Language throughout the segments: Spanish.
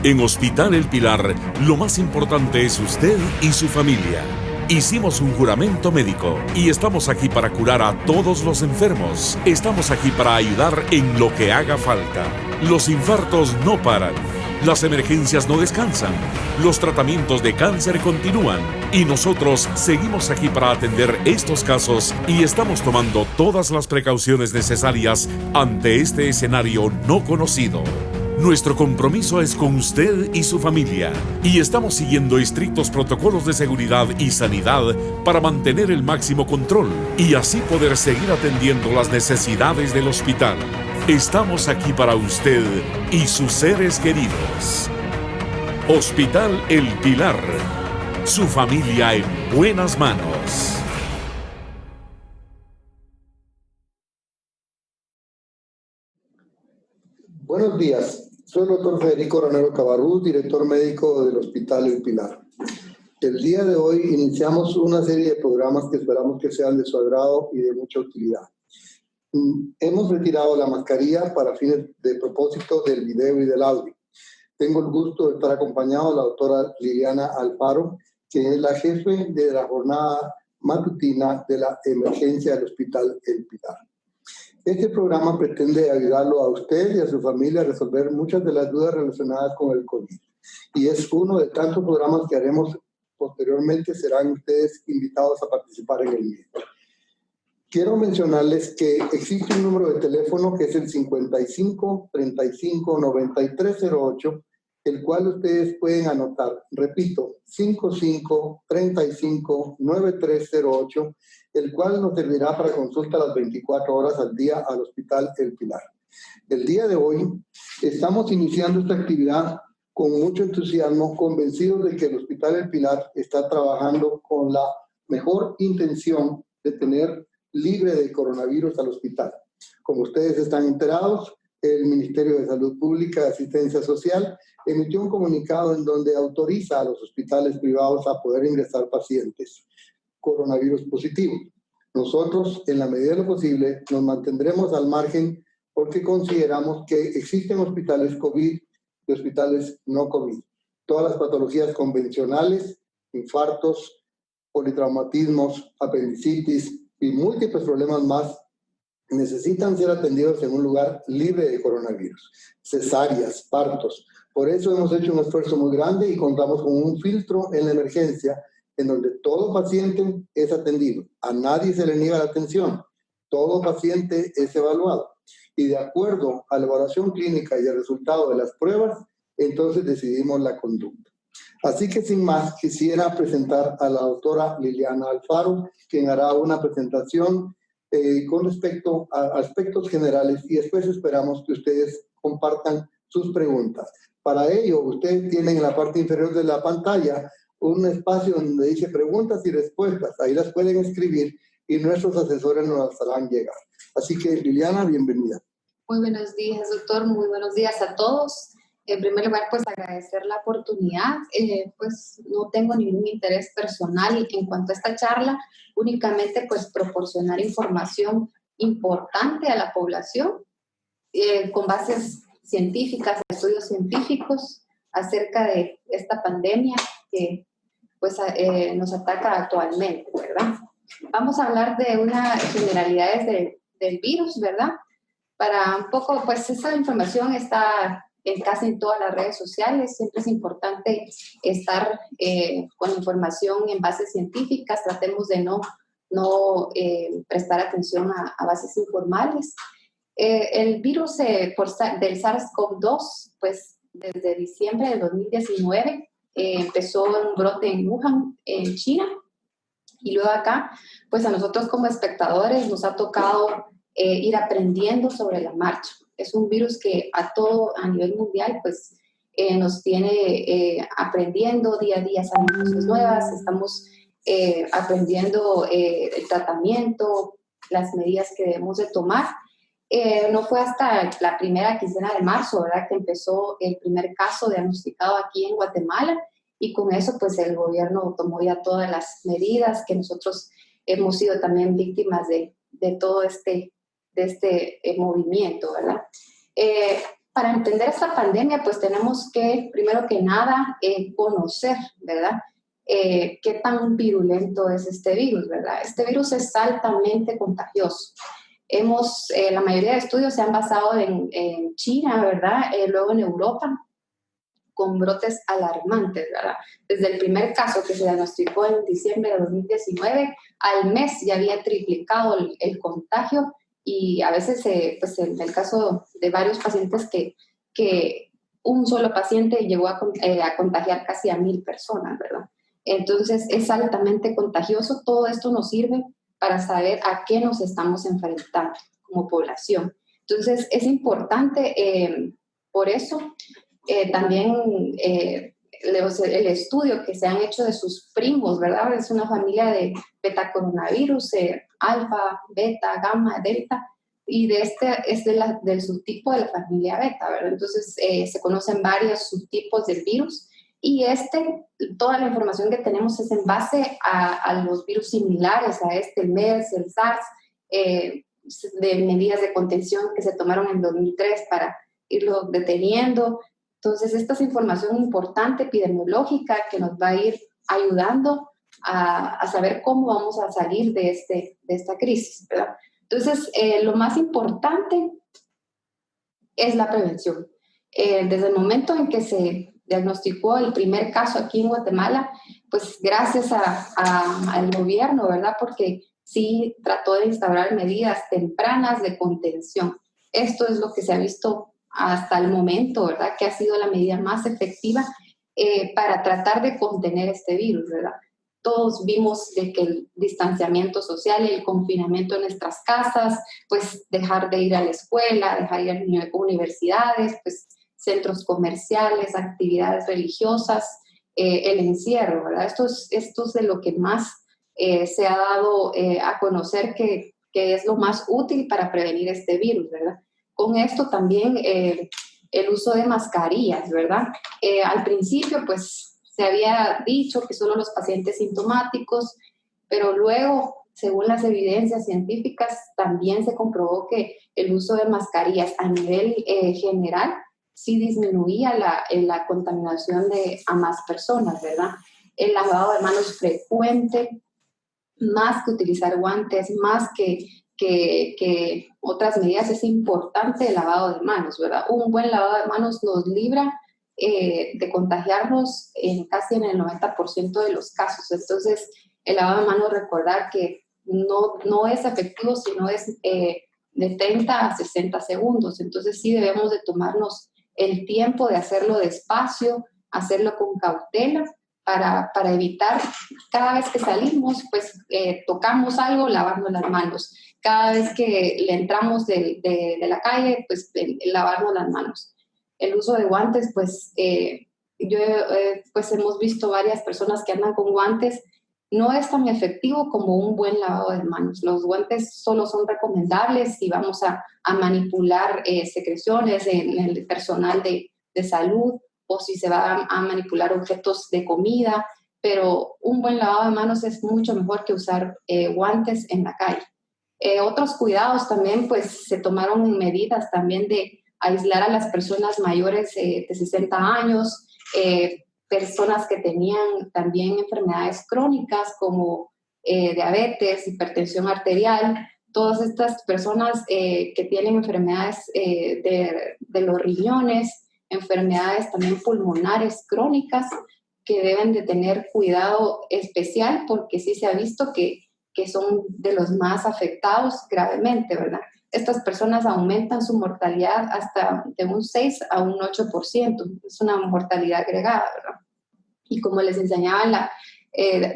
En Hospital El Pilar, lo más importante es usted y su familia. Hicimos un juramento médico y estamos aquí para curar a todos los enfermos. Estamos aquí para ayudar en lo que haga falta. Los infartos no paran. Las emergencias no descansan. Los tratamientos de cáncer continúan. Y nosotros seguimos aquí para atender estos casos y estamos tomando todas las precauciones necesarias ante este escenario no conocido. Nuestro compromiso es con usted y su familia y estamos siguiendo estrictos protocolos de seguridad y sanidad para mantener el máximo control y así poder seguir atendiendo las necesidades del hospital. Estamos aquí para usted y sus seres queridos. Hospital El Pilar. Su familia en buenas manos. Buenos días. Soy el doctor Federico Ranero Cabarrús, director médico del Hospital El Pilar. El día de hoy iniciamos una serie de programas que esperamos que sean de su agrado y de mucha utilidad. Hemos retirado la mascarilla para fines de propósito del video y del audio. Tengo el gusto de estar acompañado de la doctora Liliana Alfaro, que es la jefe de la jornada matutina de la emergencia del Hospital El Pilar. Este programa pretende ayudarlo a usted y a su familia a resolver muchas de las dudas relacionadas con el COVID. Y es uno de tantos programas que haremos posteriormente. Serán ustedes invitados a participar en el mismo. Quiero mencionarles que existe un número de teléfono que es el 55 35 9308, el cual ustedes pueden anotar. Repito, 55 35 9308, el cual nos servirá para consulta las 24 horas al día al Hospital El Pilar. El día de hoy estamos iniciando esta actividad con mucho entusiasmo, convencidos de que el Hospital El Pilar está trabajando con la mejor intención de tener libre de coronavirus al hospital. Como ustedes están enterados, el Ministerio de Salud Pública y Asistencia Social emitió un comunicado en donde autoriza a los hospitales privados a poder ingresar pacientes coronavirus positivos. Nosotros, en la medida de lo posible, nos mantendremos al margen porque consideramos que existen hospitales COVID y hospitales no COVID. Todas las patologías convencionales, infartos, politraumatismos, apendicitis y múltiples problemas más necesitan ser atendidos en un lugar libre de coronavirus. Cesáreas, partos. Por eso hemos hecho un esfuerzo muy grande y contamos con un filtro en la emergencia en donde todo paciente es atendido. A nadie se le niega la atención. Todo paciente es evaluado. Y de acuerdo a la evaluación clínica y el resultado de las pruebas, entonces decidimos la conducta. Así que sin más, quisiera presentar a la doctora Liliana Alfaro, quien hará una presentación con respecto a aspectos generales y después esperamos que ustedes compartan sus preguntas. Para ello, ustedes tienen en la parte inferior de la pantalla un espacio donde dice preguntas y respuestas. Ahí las pueden escribir y nuestros asesores nos las harán llegar. Así que, Liliana, bienvenida. Muy buenos días, doctor. Muy buenos días a todos. En primer lugar, pues agradecer la oportunidad. Pues no tengo ningún interés personal en cuanto a esta charla, únicamente pues proporcionar información importante a la población con bases científicas, estudios científicos acerca de esta pandemia que pues nos ataca actualmente, ¿verdad? Vamos a hablar de unas generalidades del virus, ¿verdad? Para un poco, pues esa información está casi en todas las redes sociales. Siempre es importante estar con información en bases científicas. Tratemos de no prestar atención a bases informales. El virus del SARS-CoV-2, pues desde diciembre de 2019 empezó un brote en Wuhan, en China, y luego acá, pues a nosotros como espectadores nos ha tocado ir aprendiendo sobre la marcha. Es un virus que a nivel mundial, pues nos tiene aprendiendo día a día, salen cosas nuevas, estamos aprendiendo el tratamiento, las medidas que debemos de tomar. No fue hasta la primera quincena de marzo, ¿verdad?, que empezó el primer caso diagnosticado aquí en Guatemala, y con eso pues el gobierno tomó ya todas las medidas que nosotros hemos sido también víctimas de todo este movimiento, ¿verdad? para entender esta pandemia, pues tenemos que, primero que nada, conocer, ¿verdad? Qué tan virulento es este virus, ¿verdad? Este virus es altamente contagioso. La mayoría de estudios se han basado en China, ¿verdad? Luego en Europa, con brotes alarmantes, ¿verdad? Desde el primer caso que se diagnosticó en diciembre de 2019, al mes ya había triplicado el contagio y a veces, pues en el caso de varios pacientes que un solo paciente llegó a contagiar casi a 1,000 personas, ¿verdad? Entonces es altamente contagioso. Todo esto nos sirve para saber a qué nos estamos enfrentando como población. Entonces es importante, por eso, también el estudio que se han hecho de sus primos, ¿verdad? Es una familia de betacoronavirus, alfa, beta, gamma, delta, y de este es del subtipo de la familia beta, ¿verdad? Entonces se conocen varios subtipos del virus y toda la información que tenemos es en base a los virus similares a el MERS, el SARS, de medidas de contención que se tomaron en 2003 para irlo deteniendo. Entonces, esta es información importante epidemiológica que nos va a ir ayudando a saber cómo vamos a salir de esta crisis, ¿verdad? Entonces, lo más importante es la prevención. Desde el momento en que se diagnosticó el primer caso aquí en Guatemala, pues gracias al gobierno, ¿verdad? Porque sí trató de instaurar medidas tempranas de contención. Esto es lo que se ha visto hasta el momento, ¿verdad? Que ha sido la medida más efectiva para tratar de contener este virus, ¿verdad? Todos vimos de que el distanciamiento social, el confinamiento en nuestras casas, pues dejar de ir a la escuela, dejar de ir a universidades, pues centros comerciales, actividades religiosas, el encierro, ¿verdad? Esto es de lo que más se ha dado a conocer que es lo más útil para prevenir este virus, ¿verdad? Con esto también el uso de mascarillas, ¿verdad? Al principio, pues, se había dicho que solo los pacientes sintomáticos, pero luego, según las evidencias científicas, también se comprobó que el uso de mascarillas a nivel general sí disminuía la contaminación a más personas, ¿verdad? El lavado de manos frecuente, más que utilizar guantes, más que otras medidas, es importante el lavado de manos, ¿verdad? Un buen lavado de manos nos libra de contagiarnos casi en el 90% de los casos. Entonces, el lavado de manos, recordar que no es efectivo, sino es de 30 a 60 segundos. Entonces, sí debemos de tomarnos el tiempo de hacerlo despacio, hacerlo con cautela, para evitar cada vez que salimos, pues tocamos algo, lavarnos las manos. Cada vez que le entramos de la calle, pues lavarnos las manos. El uso de guantes, pues pues hemos visto varias personas que andan con guantes. No es tan efectivo como un buen lavado de manos. Los guantes solo son recomendables si vamos a manipular secreciones en el personal de salud, o si se va a manipular objetos de comida, pero un buen lavado de manos es mucho mejor que usar guantes en la calle. Otros cuidados también, pues se tomaron medidas también de aislar a las personas mayores de 60 años, personas que tenían también enfermedades crónicas como diabetes, hipertensión arterial. Todas estas personas que tienen enfermedades de los riñones, enfermedades también pulmonares crónicas, que deben de tener cuidado especial porque sí se ha visto que son de los más afectados gravemente, ¿verdad? Estas personas aumentan su mortalidad hasta de un 6 a un 8%. Es una mortalidad agregada, ¿verdad? Y como les enseñaba en la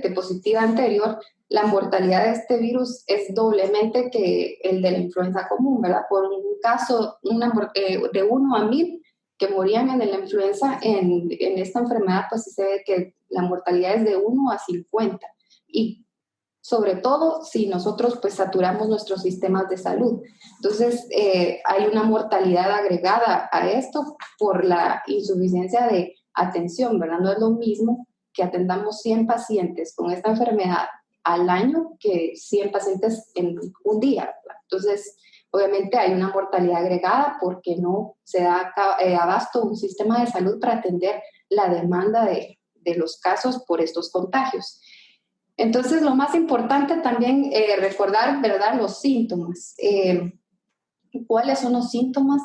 diapositiva anterior, la mortalidad de este virus es doblemente que el de la influenza común, ¿verdad? Por un caso de 1 a 1,000 que morían en la influenza, en esta enfermedad, pues sí se ve que la mortalidad es de 1 a 50. Y sobre todo si nosotros pues saturamos nuestros sistemas de salud. Entonces, hay una mortalidad agregada a esto por la insuficiencia de atención, ¿verdad? No es lo mismo que atendamos 100 pacientes con esta enfermedad al año que 100 pacientes en un día, ¿verdad? Entonces, Obviamente hay una mortalidad agregada porque no se da abasto un sistema de salud para atender la demanda de los casos por estos contagios. Entonces, lo más importante también recordar, ¿verdad?, los síntomas. ¿Cuáles son los síntomas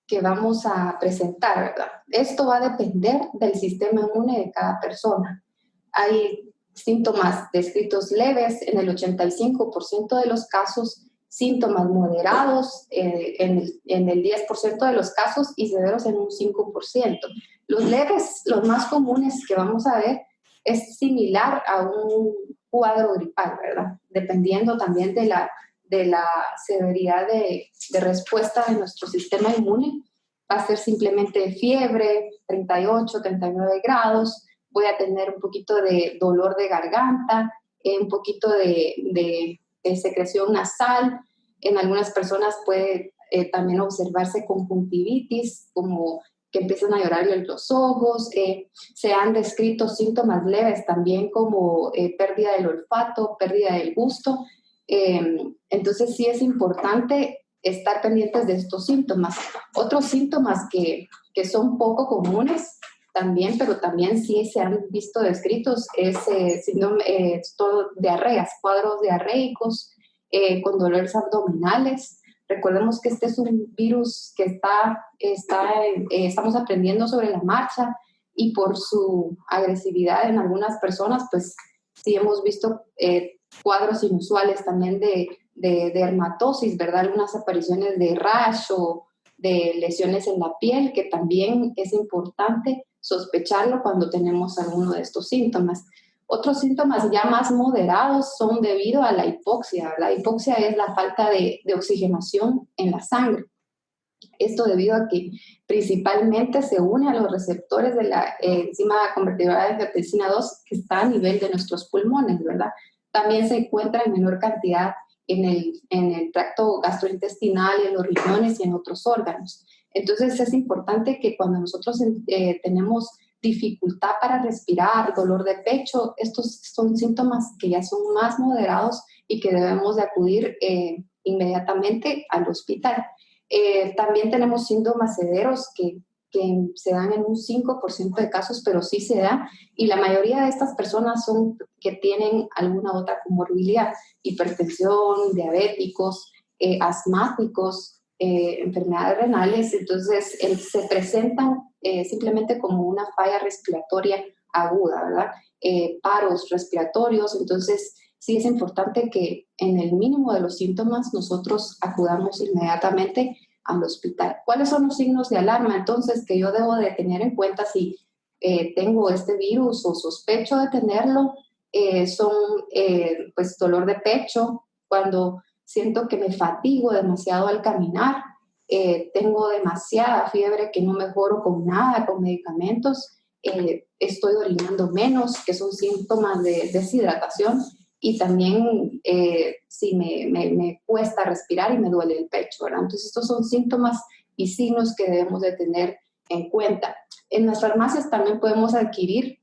que vamos a presentar, verdad? Esto va a depender del sistema inmune de cada persona. Hay síntomas descritos leves en el 85% de los casos, síntomas moderados en el 10% de los casos y severos en un 5%. Los leves, los más comunes que vamos a ver, es similar a un cuadro gripal, ¿verdad? Dependiendo también de la severidad de respuesta de nuestro sistema inmune. Va a ser simplemente fiebre, 38, 39 grados, voy a tener un poquito de dolor de garganta, un poquito de secreción nasal. En algunas personas puede también observarse conjuntivitis, como que empiezan a llorarle los ojos. Se han descrito síntomas leves también como pérdida del olfato, pérdida del gusto. Entonces sí es importante estar pendientes de estos síntomas. Otros síntomas que son poco comunes también, pero también sí se han visto descritos, es síndrome, todo diarreas, cuadros diarreicos, con dolores abdominales. Recordemos que este es un virus que estamos aprendiendo sobre la marcha y por su agresividad en algunas personas, pues sí hemos visto cuadros inusuales también de dermatosis, ¿verdad? Algunas apariciones de rash o de lesiones en la piel, que también es importante sospecharlo cuando tenemos alguno de estos síntomas. Otros síntomas ya más moderados son debido a la hipoxia. La hipoxia es la falta de oxigenación en la sangre. Esto debido a que principalmente se une a los receptores de la enzima convertidora de angiotensina 2 que está a nivel de nuestros pulmones, ¿verdad? También se encuentra en menor cantidad en el tracto gastrointestinal, en los riñones y en otros órganos. Entonces es importante que cuando nosotros tenemos dificultad para respirar, dolor de pecho, estos son síntomas que ya son más moderados y que debemos de acudir inmediatamente al hospital. También tenemos síntomas severos que se dan en un 5% de casos, pero sí se da, y la mayoría de estas personas son que tienen alguna otra comorbilidad, hipertensión, diabéticos, asmáticos, enfermedades renales. Entonces se presentan simplemente como una falla respiratoria aguda, ¿verdad? Paros respiratorios. Entonces sí es importante que en el mínimo de los síntomas nosotros acudamos inmediatamente al hospital. ¿Cuáles son los signos de alarma entonces que yo debo de tener en cuenta si tengo este virus o sospecho de tenerlo? Son pues dolor de pecho, cuando siento que me fatigo demasiado al caminar, tengo demasiada fiebre que no mejoro con nada, con medicamentos, estoy orinando menos, que son síntomas de deshidratación, y también si me cuesta respirar y me duele el pecho, ¿verdad? Entonces estos son síntomas y signos que debemos de tener en cuenta. En las farmacias también podemos adquirir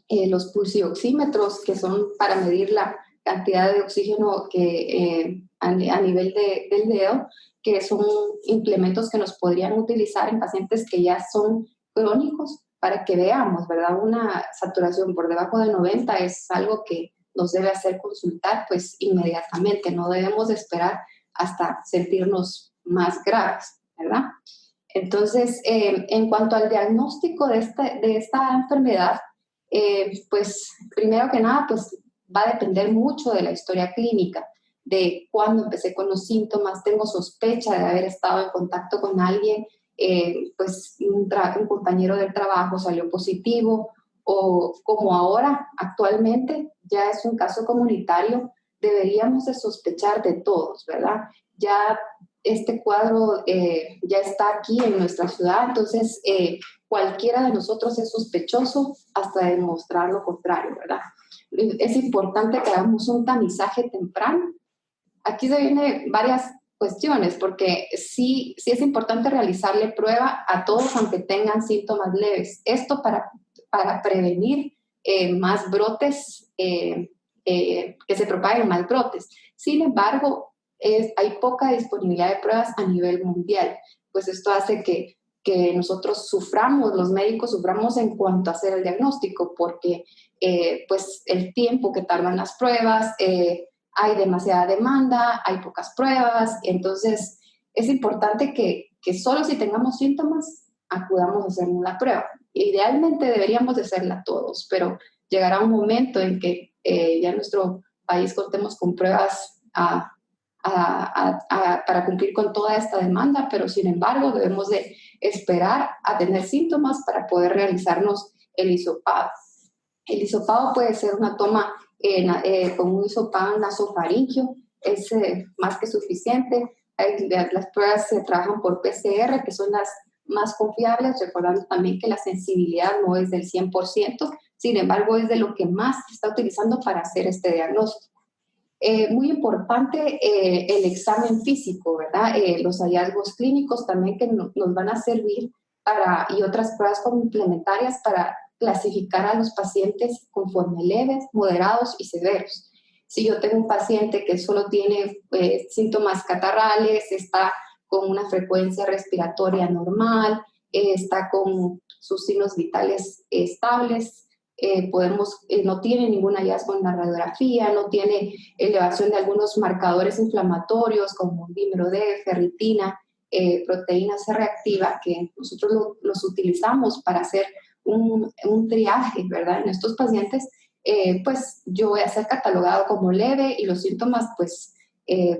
los pulsioxímetros, que son para medir la cantidad de oxígeno que, a nivel del dedo, que son implementos que nos podrían utilizar en pacientes que ya son crónicos para que veamos, ¿verdad? Una saturación por debajo de 90 es algo que nos debe hacer consultar pues inmediatamente, no debemos de esperar hasta sentirnos más graves, ¿verdad? Entonces, en cuanto al diagnóstico de esta enfermedad, pues primero que nada, pues va a depender mucho de la historia clínica, de cuándo empecé con los síntomas, tengo sospecha de haber estado en contacto con alguien, pues un compañero del trabajo salió positivo, o como ahora, actualmente, ya es un caso comunitario, deberíamos de sospechar de todos, ¿verdad? Ya este cuadro ya está aquí en nuestra ciudad, entonces cualquiera de nosotros es sospechoso hasta demostrar lo contrario, ¿verdad? Es importante que hagamos un tamizaje temprano. Aquí se vienen varias cuestiones, porque sí es importante realizarle prueba a todos aunque tengan síntomas leves. Esto para prevenir más brotes, que se propaguen más brotes. Sin embargo, hay poca disponibilidad de pruebas a nivel mundial. Pues esto hace que nosotros suframos, los médicos suframos en cuanto a hacer el diagnóstico, porque pues el tiempo que tardan las pruebas, hay demasiada demanda, hay pocas pruebas, entonces es importante que solo si tengamos síntomas acudamos a hacernos la prueba. Idealmente deberíamos de hacerla todos, pero llegará un momento en que ya en nuestro país contemos con pruebas para cumplir con toda esta demanda, pero sin embargo debemos de esperar a tener síntomas para poder realizarnos el hisopado. El hisopado puede ser una toma con un hisopado nasofaríngeo, es más que suficiente. Las pruebas se trabajan por PCR, que son las más confiables, recordando también que la sensibilidad no es del 100%, sin embargo es de lo que más se está utilizando para hacer este diagnóstico. Muy importante el examen físico, ¿verdad? Los hallazgos clínicos también que nos van a servir y otras pruebas complementarias para clasificar a los pacientes conforme leves, moderados y severos. Si yo tengo un paciente que solo tiene síntomas catarrales, está con una frecuencia respiratoria normal, está con sus signos vitales estables, no tiene ningún hallazgo en la radiografía, no tiene elevación de algunos marcadores inflamatorios como dímero D, ferritina, proteína C reactiva, que nosotros los utilizamos para hacer un triaje, ¿verdad? En estos pacientes, pues yo voy a ser catalogado como leve y los síntomas, pues,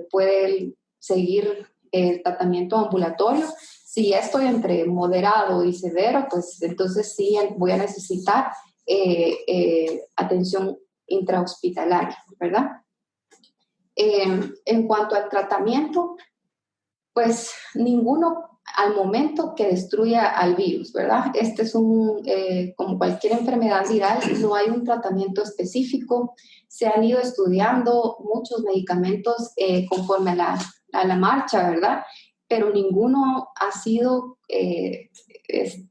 pueden seguir el tratamiento ambulatorio. Si ya estoy entre moderado y severo, pues entonces sí voy a necesitar atención intrahospitalaria, ¿verdad? En cuanto al tratamiento, pues ninguno al momento que destruya al virus, ¿verdad? Este es como cualquier enfermedad viral, no hay un tratamiento específico. Se han ido estudiando muchos medicamentos conforme a la marcha, ¿verdad? Pero ninguno ha sido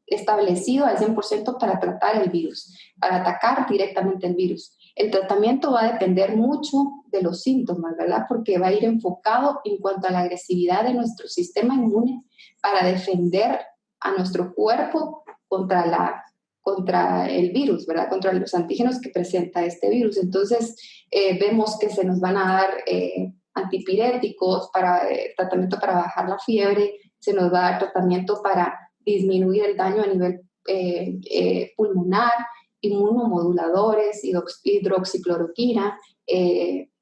establecido al 100% para tratar el virus, para atacar directamente el virus. El tratamiento va a depender mucho de los síntomas, ¿verdad? Porque va a ir enfocado en cuanto a la agresividad de nuestro sistema inmune para defender a nuestro cuerpo contra el virus, ¿verdad? Contra los antígenos que presenta este virus. Entonces, vemos que se nos van a dar antipiréticos para tratamiento para bajar la fiebre, se nos va a dar tratamiento para disminuir el daño a nivel pulmonar, inmunomoduladores, hidroxicloroquina,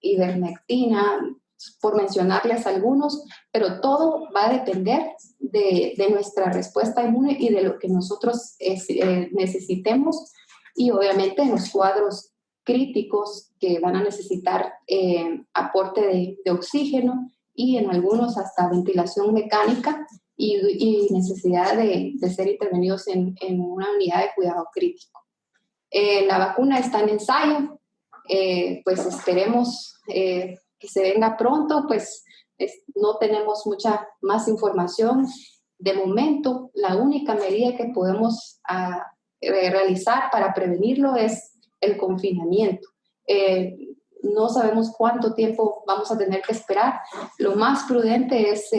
ivermectina, por mencionarles algunos, pero todo va a depender de nuestra respuesta inmune y de lo que nosotros necesitemos, y obviamente en los cuadros críticos que van a necesitar aporte de oxígeno y en algunos hasta ventilación mecánica y necesidad de ser intervenidos en una unidad de cuidado crítico. La vacuna está en ensayo, pues esperemos que se venga pronto, pues no tenemos mucha más información. De momento, la única medida que podemos realizar para prevenirlo es el confinamiento. No sabemos cuánto tiempo vamos a tener que esperar. Lo más prudente es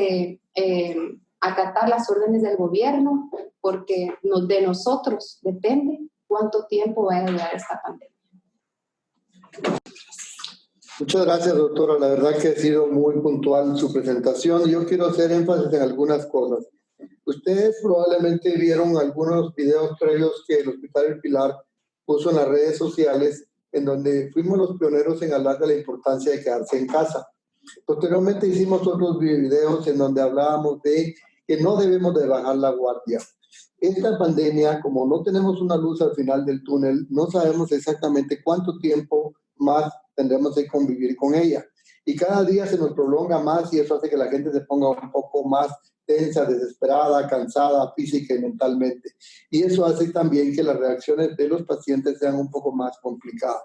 acatar las órdenes del gobierno, porque de nosotros depende cuánto tiempo va a durar esta pandemia. Muchas gracias, doctora. La verdad que ha sido muy puntual su presentación. Yo quiero hacer énfasis en algunas cosas. Ustedes probablemente vieron algunos videos previos que el Hospital El Pilar puso en las redes sociales, en donde fuimos los pioneros en hablar de la importancia de quedarse en casa. Posteriormente hicimos otros videos en donde hablábamos de que no debemos de bajar la guardia. Esta pandemia, como no tenemos una luz al final del túnel, no sabemos exactamente cuánto tiempo más tendremos que convivir con ella. Y cada día se nos prolonga más y eso hace que la gente se ponga un poco más tensa, desesperada, cansada física y mentalmente. Y eso hace también que las reacciones de los pacientes sean un poco más complicadas.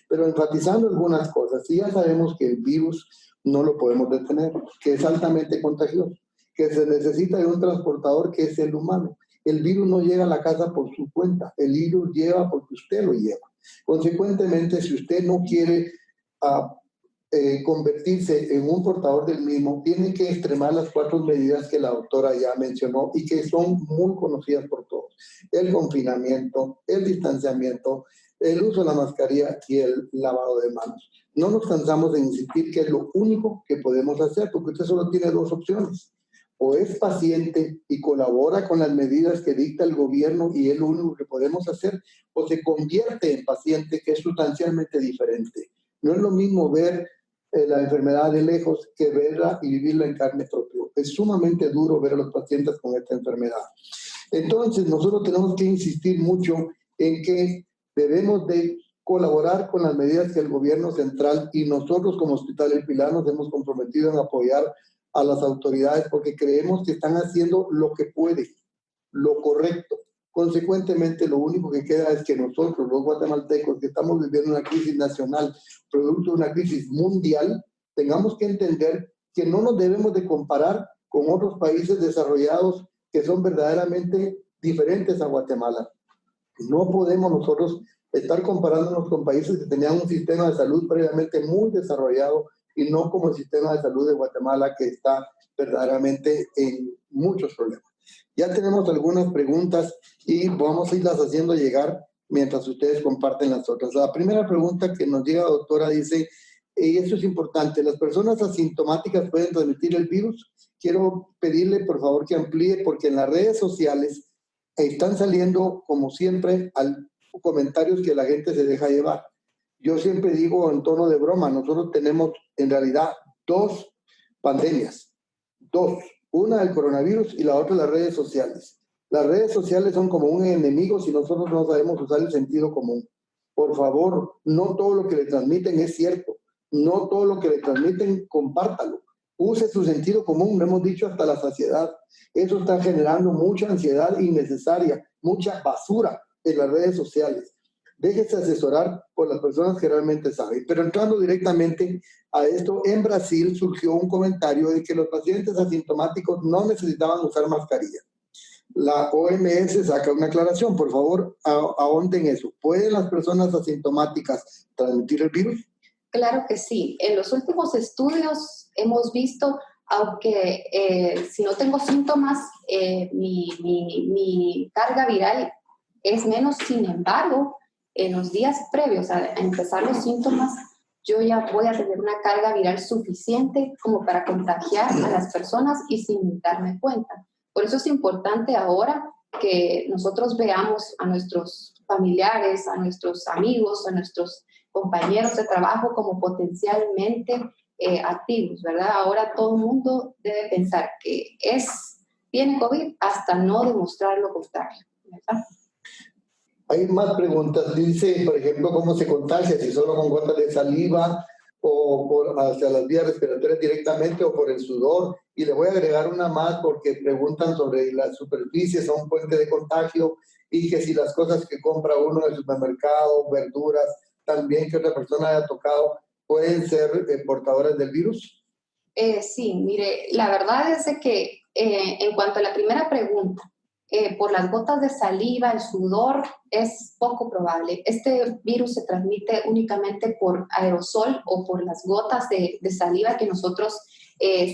Pero enfatizando algunas cosas, sí ya sabemos que el virus no lo podemos detener, que es altamente contagioso, que se necesita de un transportador que es el humano. El virus no llega a la casa por su cuenta, el virus llega porque usted lo lleva. Consecuentemente, si usted no quiere convertirse en un portador del mismo, tiene que extremar las 4 medidas que la doctora ya mencionó y que son muy conocidas por todos. El confinamiento, el distanciamiento, el uso de la mascarilla y el lavado de manos. No nos cansamos de insistir que es lo único que podemos hacer, porque usted solo tiene 2 opciones. O es paciente y colabora con las medidas que dicta el gobierno y es lo único que podemos hacer, o se convierte en paciente, que es sustancialmente diferente. No es lo mismo ver la enfermedad de lejos que verla y vivirla en carne propia. Es sumamente duro ver a los pacientes con esta enfermedad. Entonces, nosotros tenemos que insistir mucho en que debemos de colaborar con las medidas que el gobierno central y nosotros como Hospital El Pilar nos hemos comprometido en apoyar a las autoridades porque creemos que están haciendo lo que pueden, lo correcto. Consecuentemente, lo único que queda es que nosotros, los guatemaltecos, que estamos viviendo una crisis nacional, producto de una crisis mundial, tengamos que entender que no nos debemos de comparar con otros países desarrollados que son verdaderamente diferentes a Guatemala. No podemos nosotros estar comparándonos con países que tenían un sistema de salud previamente muy desarrollado y no como el sistema de salud de Guatemala, que está verdaderamente en muchos problemas. Ya tenemos algunas preguntas y vamos a irlas haciendo llegar mientras ustedes comparten las otras. La primera pregunta que nos llega, doctora, dice, y eso es importante, ¿las personas asintomáticas pueden transmitir el virus? Quiero pedirle, por favor, que amplíe, porque en las redes sociales están saliendo, como siempre, comentarios que la gente se deja llevar. Yo siempre digo en tono de broma, nosotros tenemos en realidad 2 pandemias, 2. Una del coronavirus y la otra las redes sociales. Las redes sociales son como un enemigo si nosotros no sabemos usar el sentido común. Por favor, no todo lo que le transmiten es cierto. No todo lo que le transmiten, compártalo. Use su sentido común, lo hemos dicho hasta la saciedad. Eso está generando mucha ansiedad innecesaria, mucha basura en las redes sociales. Déjese asesorar por las personas que realmente saben. Pero entrando directamente a esto, en Brasil surgió un comentario de que los pacientes asintomáticos no necesitaban usar mascarilla. La OMS saca una aclaración, por favor, ahonden eso. ¿Pueden las personas asintomáticas transmitir el virus? Claro que sí. En los últimos estudios hemos visto, aunque si no tengo síntomas, mi carga viral es menos, sin embargo, en los días previos a empezar los síntomas, yo ya voy a tener una carga viral suficiente como para contagiar a las personas y sin darme cuenta. Por eso es importante ahora que nosotros veamos a nuestros familiares, a nuestros amigos, a nuestros compañeros de trabajo como potencialmente activos, ¿verdad? Ahora todo el mundo debe pensar que tiene COVID hasta no demostrar lo contrario, ¿verdad? Hay más preguntas. Dice, por ejemplo, cómo se contagia, si solo con gotas de saliva o hacia las vías respiratorias directamente o por el sudor. Y le voy a agregar una más porque preguntan sobre las superficies, son fuente de contagio y que si las cosas que compra uno en el supermercado, verduras, también que otra persona haya tocado, pueden ser portadoras del virus. Sí, mire, la verdad es de que en cuanto a la primera pregunta, por las gotas de saliva, el sudor, es poco probable. Este virus se transmite únicamente por aerosol o por las gotas de saliva que nosotros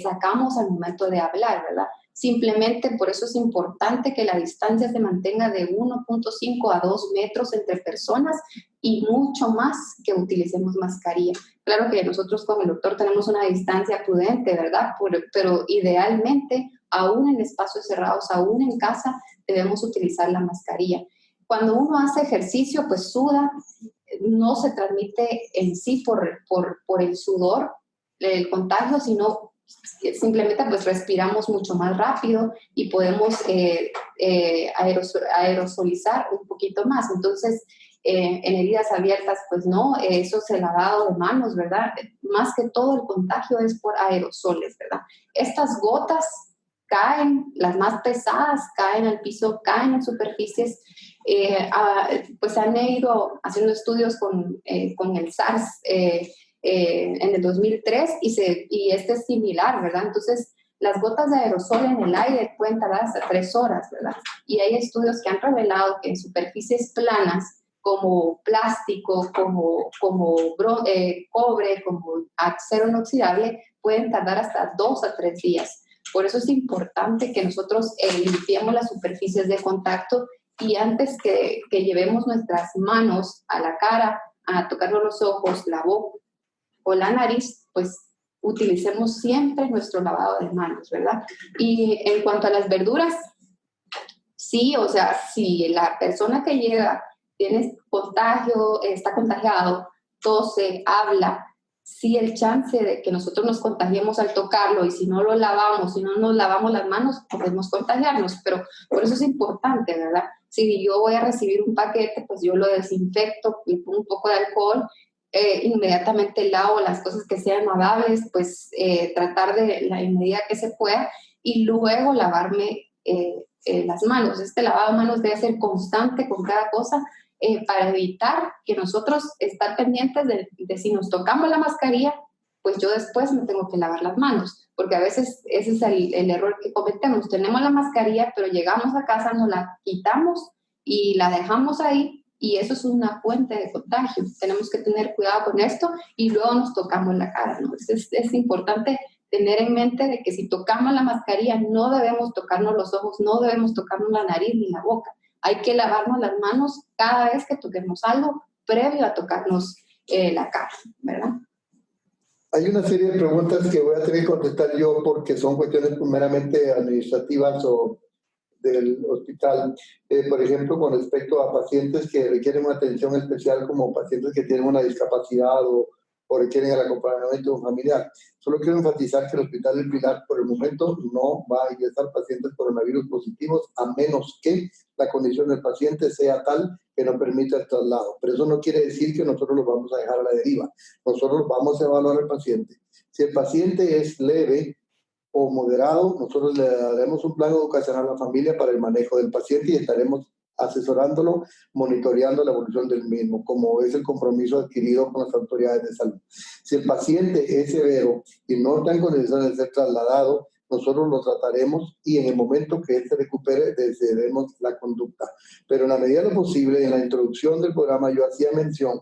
sacamos al momento de hablar, ¿verdad? Simplemente por eso es importante que la distancia se mantenga de 1.5 a 2 metros entre personas y mucho más que utilicemos mascarilla. Claro que nosotros con el doctor tenemos una distancia prudente, ¿verdad? Pero idealmente, aún en espacios cerrados, aún en casa, debemos utilizar la mascarilla. Cuando uno hace ejercicio, pues suda, no se transmite en sí por el sudor el contagio, sino simplemente pues respiramos mucho más rápido y podemos aerosolizar un poquito más. Entonces, en heridas abiertas, pues no, eso es el lavado de manos, ¿verdad? Más que todo el contagio es por aerosoles, ¿verdad? Estas gotas caen, las más pesadas caen al piso, caen en superficies. Pues han ido haciendo estudios con el SARS en el 2003 y este es similar, ¿verdad? Entonces, las gotas de aerosol en el aire pueden tardar hasta 3 horas, ¿verdad? Y hay estudios que han revelado que en superficies planas como plástico, como cobre, como acero inoxidable, pueden tardar hasta 2 a 3 días. Por eso es importante que nosotros limpiemos las superficies de contacto y antes que llevemos nuestras manos a la cara, a tocarnos los ojos, la boca o la nariz, pues utilicemos siempre nuestro lavado de manos, ¿verdad? Y en cuanto a las verduras, sí, o sea, si la persona que llega tiene contagio, está contagiado, tose, habla, sí el chance de que nosotros nos contagiemos al tocarlo y si no lo lavamos, si no nos lavamos las manos, podemos contagiarnos, pero por eso es importante, ¿verdad? Si yo voy a recibir un paquete, pues yo lo desinfecto, le pongo un poco de alcohol, inmediatamente lavo las cosas que sean lavables, pues tratar de la medida que se pueda y luego lavarme las manos. Este lavado de manos debe ser constante con cada cosa para evitar que nosotros estar pendientes de si nos tocamos la mascarilla, pues yo después me tengo que lavar las manos, porque a veces ese es el error que cometemos. Tenemos la mascarilla, pero llegamos a casa, nos la quitamos y la dejamos ahí y eso es una fuente de contagio. Tenemos que tener cuidado con esto y luego nos tocamos la cara, ¿no? Es importante tener en mente de que si tocamos la mascarilla no debemos tocarnos los ojos, no debemos tocarnos la nariz ni la boca. Hay que lavarnos las manos cada vez que toquemos algo previo a tocarnos la cara, ¿verdad? Hay una serie de preguntas que voy a tener que contestar yo porque son cuestiones meramente administrativas o del hospital. Por ejemplo, con respecto a pacientes que requieren una atención especial como pacientes que tienen una discapacidad o requieren el acompañamiento de un familiar. Solo quiero enfatizar que el Hospital del Pilar por el momento no va a ingresar pacientes coronavirus positivos a menos que la condición del paciente sea tal que no permita el traslado. Pero eso no quiere decir que nosotros los vamos a dejar a la deriva. Nosotros vamos a evaluar al paciente. Si el paciente es leve o moderado, nosotros le daremos un plan educacional a la familia para el manejo del paciente y estaremos asesorándolo, monitoreando la evolución del mismo, como es el compromiso adquirido con las autoridades de salud. Si el paciente es severo y no está en condiciones de ser trasladado, nosotros lo trataremos y en el momento que él se recupere, decidiremos la conducta. Pero en la medida de lo posible, en la introducción del programa yo hacía mención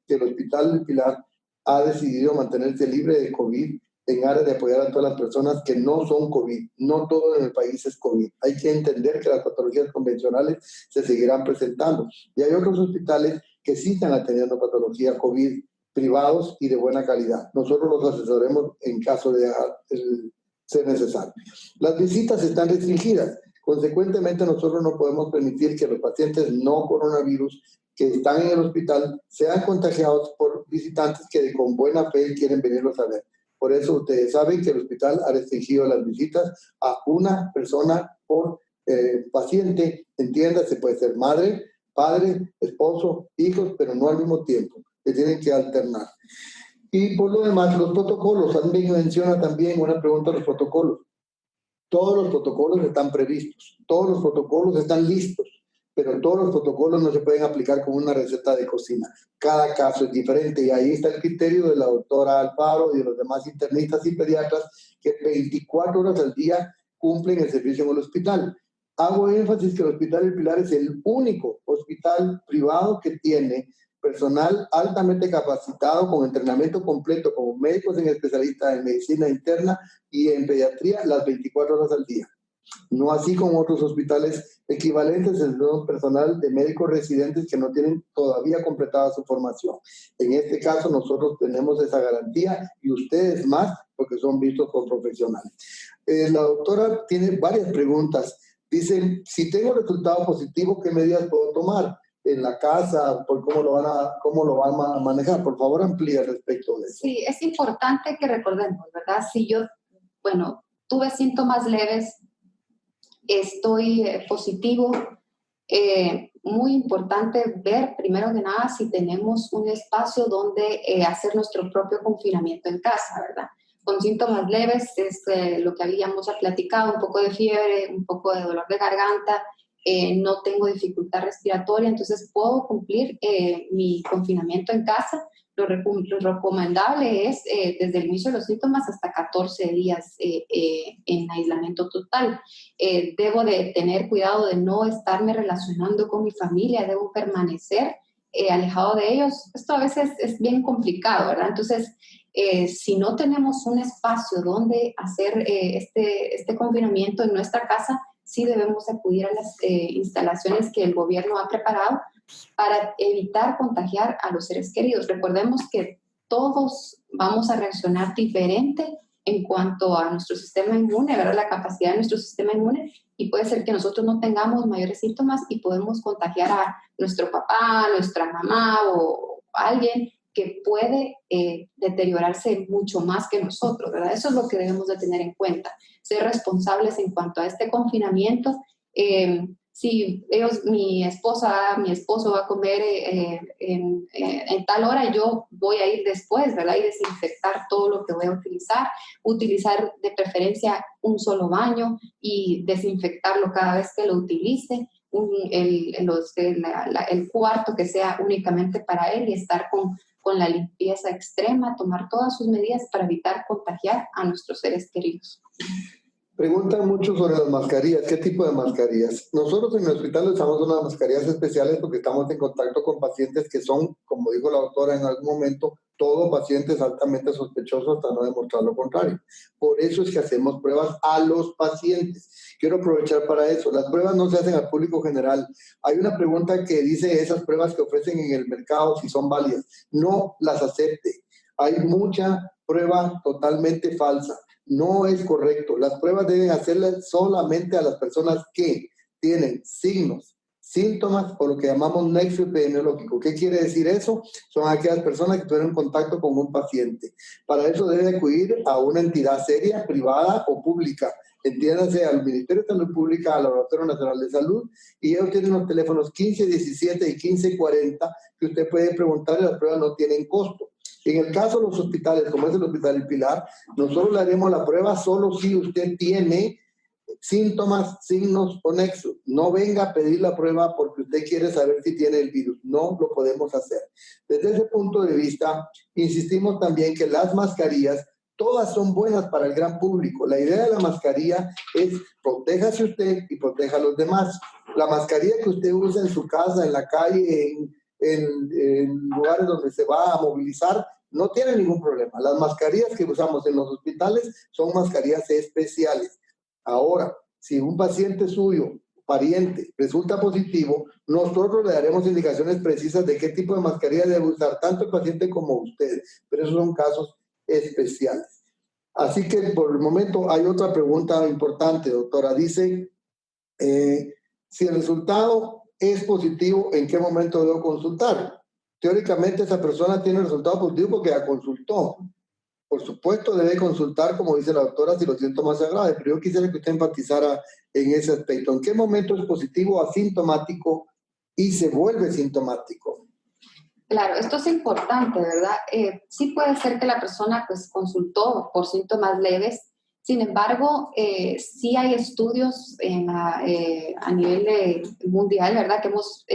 que el Hospital del Pilar ha decidido mantenerse libre de COVID en aras de apoyar a todas las personas que no son COVID. No todo en el país es COVID. Hay que entender que las patologías convencionales se seguirán presentando. Y hay otros hospitales que sí están atendiendo patología COVID privados y de buena calidad. Nosotros los asesoremos en caso de ser necesario. Las visitas están restringidas. Consecuentemente, nosotros no podemos permitir que los pacientes no coronavirus que están en el hospital sean contagiados por visitantes que con buena fe quieren venirlos a ver. Por eso ustedes saben que el hospital ha restringido las visitas a una persona por paciente. Entiéndase, puede ser madre, padre, esposo, hijos, pero no al mismo tiempo. Se tienen que alternar. Y por lo demás, los protocolos. Alguien menciona también una pregunta de los protocolos. Todos los protocolos están previstos. Todos los protocolos están listos. Pero todos los protocolos no se pueden aplicar con una receta de cocina. Cada caso es diferente y ahí está el criterio de la doctora Alfaro y de los demás internistas y pediatras que 24 horas al día cumplen el servicio en el hospital. Hago énfasis que el Hospital del Pilar es el único hospital privado que tiene personal altamente capacitado con entrenamiento completo como médicos en especialistas en medicina interna y en pediatría las 24 horas al día. No así como otros hospitales equivalentes, el personal de médicos residentes que no tienen todavía completada su formación. En este caso nosotros tenemos esa garantía y ustedes más porque son vistos por profesionales. La doctora tiene varias preguntas. Dicen, si tengo resultado positivo, ¿qué medidas puedo tomar en la casa? ¿Cómo lo van a manejar? Por favor, amplía respecto de eso. Sí, es importante que recordemos, ¿verdad? Si yo, tuve síntomas leves, estoy positivo, muy importante ver primero que nada si tenemos un espacio donde hacer nuestro propio confinamiento en casa, ¿verdad? Con síntomas leves es lo que habíamos platicado, un poco de fiebre, un poco de dolor de garganta, no tengo dificultad respiratoria, entonces puedo cumplir mi confinamiento en casa. Lo recomendable es desde el inicio de los síntomas hasta 14 días en aislamiento total. Debo de tener cuidado de no estarme relacionando con mi familia, debo permanecer alejado de ellos, esto a veces es bien complicado, ¿verdad? Entonces, si no tenemos un espacio donde hacer este confinamiento en nuestra casa, sí debemos acudir a las instalaciones que el gobierno ha preparado para evitar contagiar a los seres queridos. Recordemos que todos vamos a reaccionar diferente en cuanto a nuestro sistema inmune, ¿verdad? La capacidad de nuestro sistema inmune, y puede ser que nosotros no tengamos mayores síntomas y podemos contagiar a nuestro papá, nuestra mamá o alguien que puede deteriorarse mucho más que nosotros, ¿verdad? Eso es lo que debemos de tener en cuenta, ser responsables en cuanto a este confinamiento. Si mi esposo va a comer en tal hora, yo voy a ir después, ¿verdad? Y desinfectar todo lo que voy a utilizar de preferencia un solo baño y desinfectarlo cada vez que lo utilice, el cuarto que sea únicamente para él y estar con la limpieza extrema, tomar todas sus medidas para evitar contagiar a nuestros seres queridos. Preguntan mucho sobre las mascarillas. ¿Qué tipo de mascarillas? Nosotros en el hospital usamos unas mascarillas especiales porque estamos en contacto con pacientes que son, como dijo la doctora en algún momento, todos pacientes altamente sospechosos hasta no demostrar lo contrario. Por eso es que hacemos pruebas a los pacientes. Quiero aprovechar para eso. Las pruebas no se hacen al público general. Hay una pregunta que dice esas pruebas que ofrecen en el mercado si son válidas. No las acepte. Hay mucha prueba totalmente falsa. No es correcto. Las pruebas deben hacerlas solamente a las personas que tienen signos, síntomas o lo que llamamos nexo epidemiológico. ¿Qué quiere decir eso? Son aquellas personas que tuvieron contacto con un paciente. Para eso debe acudir a una entidad seria, privada o pública. Entiéndase al Ministerio de Salud Pública, al Laboratorio Nacional de Salud, y ellos tienen los teléfonos 1517 y 1540 que usted puede preguntar y las pruebas no tienen costo. En el caso de los hospitales, como es el Hospital El Pilar, nosotros le haremos la prueba solo si usted tiene síntomas, signos o nexos. No venga a pedir la prueba porque usted quiere saber si tiene el virus. No lo podemos hacer. Desde ese punto de vista, insistimos también que las mascarillas todas son buenas para el gran público. La idea de la mascarilla es protéjase usted y proteja a los demás. La mascarilla que usted usa en su casa, en la calle, en lugares donde se va a movilizar, no tiene ningún problema. Las mascarillas que usamos en los hospitales son mascarillas especiales. Ahora, si un paciente suyo, pariente, resulta positivo, nosotros le daremos indicaciones precisas de qué tipo de mascarilla debe usar tanto el paciente como usted, pero esos son casos especiales. Así que por el momento hay otra pregunta importante, doctora. Dice, si el resultado es positivo, ¿en qué momento debo consultar? Teóricamente esa persona tiene el resultado positivo porque ya consultó. Por supuesto debe consultar, como dice la doctora, si los síntomas se agravan, pero yo quisiera que usted enfatizara en ese aspecto. ¿En qué momento es positivo asintomático y se vuelve sintomático? Claro, esto es importante, ¿verdad? Sí puede ser que la persona pues consultó por síntomas leves. Sin embargo, sí hay estudios a nivel mundial, ¿verdad? Que hemos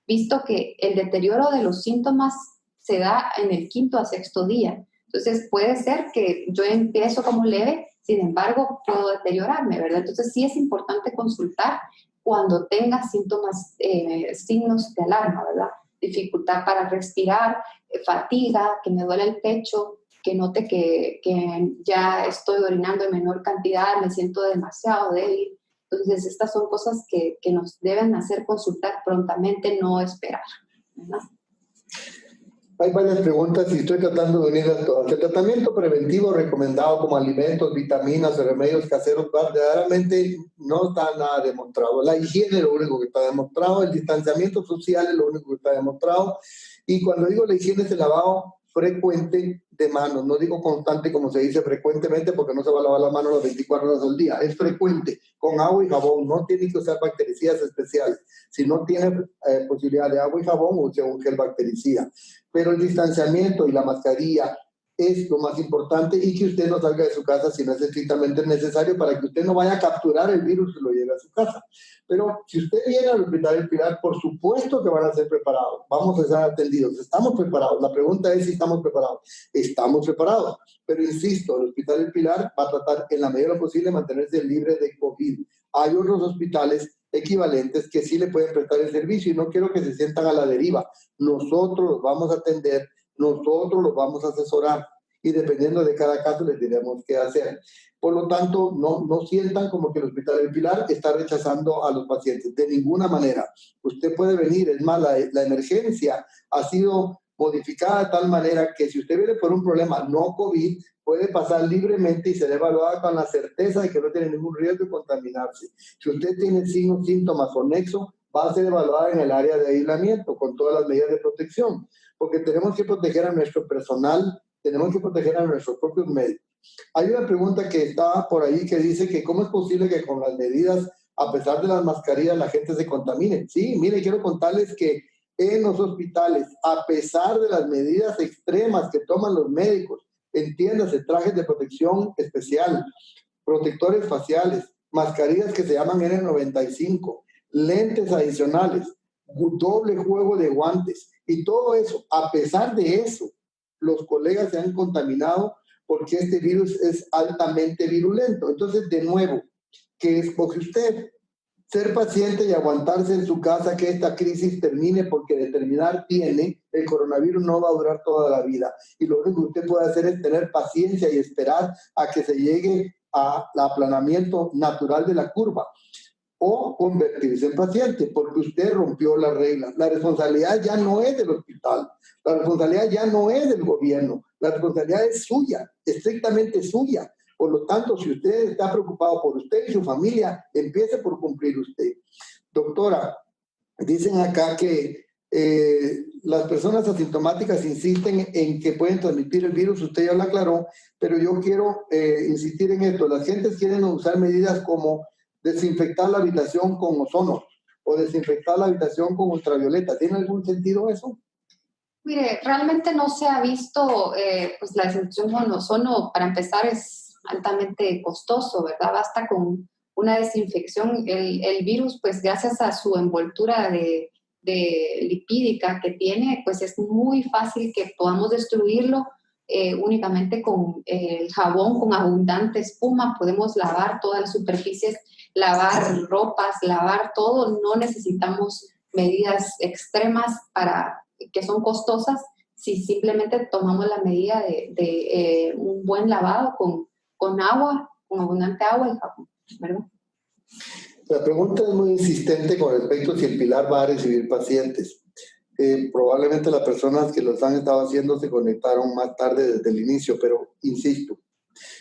visto que el deterioro de los síntomas se da en el 5º a 6º día. Entonces, puede ser que yo empiezo como leve, sin embargo, puedo deteriorarme, ¿verdad? Entonces, sí es importante consultar cuando tenga síntomas, signos de alarma, ¿verdad? Dificultad para respirar, fatiga, que me duele el pecho, que note que ya estoy orinando en menor cantidad, me siento demasiado débil. Entonces, estas son cosas que nos deben hacer consultar prontamente, no esperar, ¿verdad? Hay varias preguntas y estoy tratando de unirlas todas. El tratamiento preventivo recomendado como alimentos, vitaminas o remedios caseros verdaderamente no está nada demostrado. La higiene es lo único que está demostrado, el distanciamiento social es lo único que está demostrado. Y cuando digo la higiene es el lavado frecuente de manos. No digo constante como se dice frecuentemente porque no se va a lavar las manos las 24 horas al día. Es frecuente, con agua y jabón. No tiene que usar bactericidas especiales. Si no tiene posibilidad de agua y jabón, use un gel bactericida. Pero el distanciamiento y la mascarilla es lo más importante y que usted no salga de su casa si no es estrictamente necesario para que usted no vaya a capturar el virus y lo lleve a su casa. Pero si usted viene al Hospital El Pilar, por supuesto que van a ser preparados. Vamos a estar atendidos. Estamos preparados. La pregunta es si estamos preparados. Estamos preparados. Pero insisto, el Hospital El Pilar va a tratar en la medida de lo posible de mantenerse libre de COVID. Hay otros hospitales equivalentes que sí le pueden prestar el servicio y no quiero que se sientan a la deriva. Nosotros los vamos a atender, nosotros los vamos a asesorar y dependiendo de cada caso les diremos qué hacer. Por lo tanto, no sientan como que el Hospital El Pilar está rechazando a los pacientes. De ninguna manera. Usted puede venir, es más, la emergencia ha sido modificada de tal manera que si usted viene por un problema no COVID, puede pasar libremente y será evaluada con la certeza de que no tiene ningún riesgo de contaminarse. Si usted tiene signos, síntomas o nexo, va a ser evaluada en el área de aislamiento con todas las medidas de protección, porque tenemos que proteger a nuestro personal, tenemos que proteger a nuestros propios médicos. Hay una pregunta que está por ahí que dice que cómo es posible que con las medidas, a pesar de las mascarillas, la gente se contamine. Sí, mire, quiero contarles que en los hospitales, a pesar de las medidas extremas que toman los médicos, entiéndase, trajes de protección especial, protectores faciales, mascarillas que se llaman N95, lentes adicionales, doble juego de guantes y todo eso, a pesar de eso, los colegas se han contaminado porque este virus es altamente virulento. Entonces, de nuevo, ¿qué escoge usted? Ser paciente y aguantarse en su casa que esta crisis termine, porque de terminar tiene, el coronavirus no va a durar toda la vida. Y lo único que usted puede hacer es tener paciencia y esperar a que se llegue al aplanamiento natural de la curva. O convertirse en paciente, porque usted rompió las reglas. La responsabilidad ya no es del hospital, la responsabilidad ya no es del gobierno, la responsabilidad es suya, estrictamente suya. Por lo tanto, si usted está preocupado por usted y su familia, empiece por cumplir usted. Doctora, dicen acá que las personas asintomáticas insisten en que pueden transmitir el virus, usted ya lo aclaró, pero yo quiero insistir en esto. Las gentes quieren usar medidas como desinfectar la habitación con ozono o desinfectar la habitación con ultravioleta. ¿Tiene algún sentido eso? Mire, realmente no se ha visto, pues la desinfección con ozono, para empezar, es altamente costoso, ¿verdad? Basta con una desinfección. El virus, pues gracias a su envoltura de lipídica que tiene, pues es muy fácil que podamos destruirlo. Únicamente con el jabón con abundante espuma podemos lavar todas las superficies, lavar ropas, lavar todo. No necesitamos medidas extremas que son costosas si simplemente tomamos la medida de un buen lavado con agua, con abundante agua y jabón, ¿verdad? La pregunta es muy insistente con respecto a si el Pilar va a recibir pacientes. Probablemente las personas que los han estado haciendo se conectaron más tarde desde el inicio, pero insisto,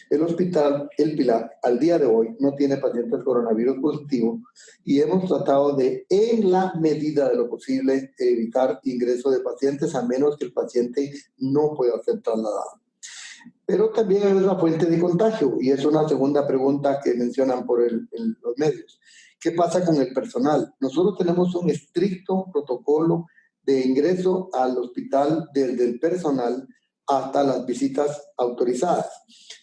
el Hospital El Pilar al día de hoy no tiene pacientes coronavirus positivos y hemos tratado de, en la medida de lo posible, evitar ingreso de pacientes a menos que el paciente no pueda ser trasladado. Pero también es una fuente de contagio y es una segunda pregunta que mencionan por los medios. ¿Qué pasa con el personal? Nosotros tenemos un estricto protocolo de ingreso al hospital desde el personal hasta las visitas autorizadas.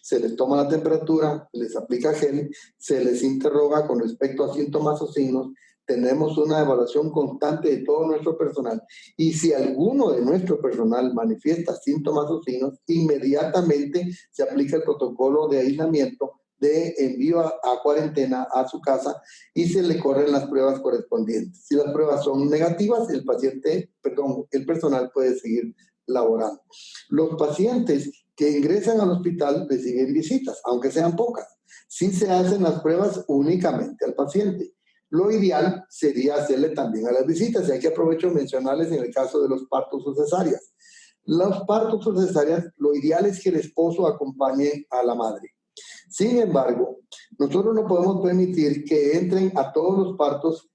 Se les toma la temperatura, les aplica gel, se les interroga con respecto a síntomas o signos. Tenemos una evaluación constante de todo nuestro personal y si alguno de nuestro personal manifiesta síntomas o signos, inmediatamente se aplica el protocolo de aislamiento, de envío a cuarentena a su casa y se le corren las pruebas correspondientes. Si las pruebas son negativas, el personal puede seguir laborando. Los pacientes que ingresan al hospital reciben visitas, aunque sean pocas. Sí se hacen las pruebas únicamente al paciente. Lo ideal sería hacerle también a las visitas, y aquí aprovecho de mencionarles en el caso de los partos o cesáreas. Los partos o cesáreas, lo ideal es que el esposo acompañe a la madre. Sin embargo, nosotros no podemos permitir que entren a todos los partos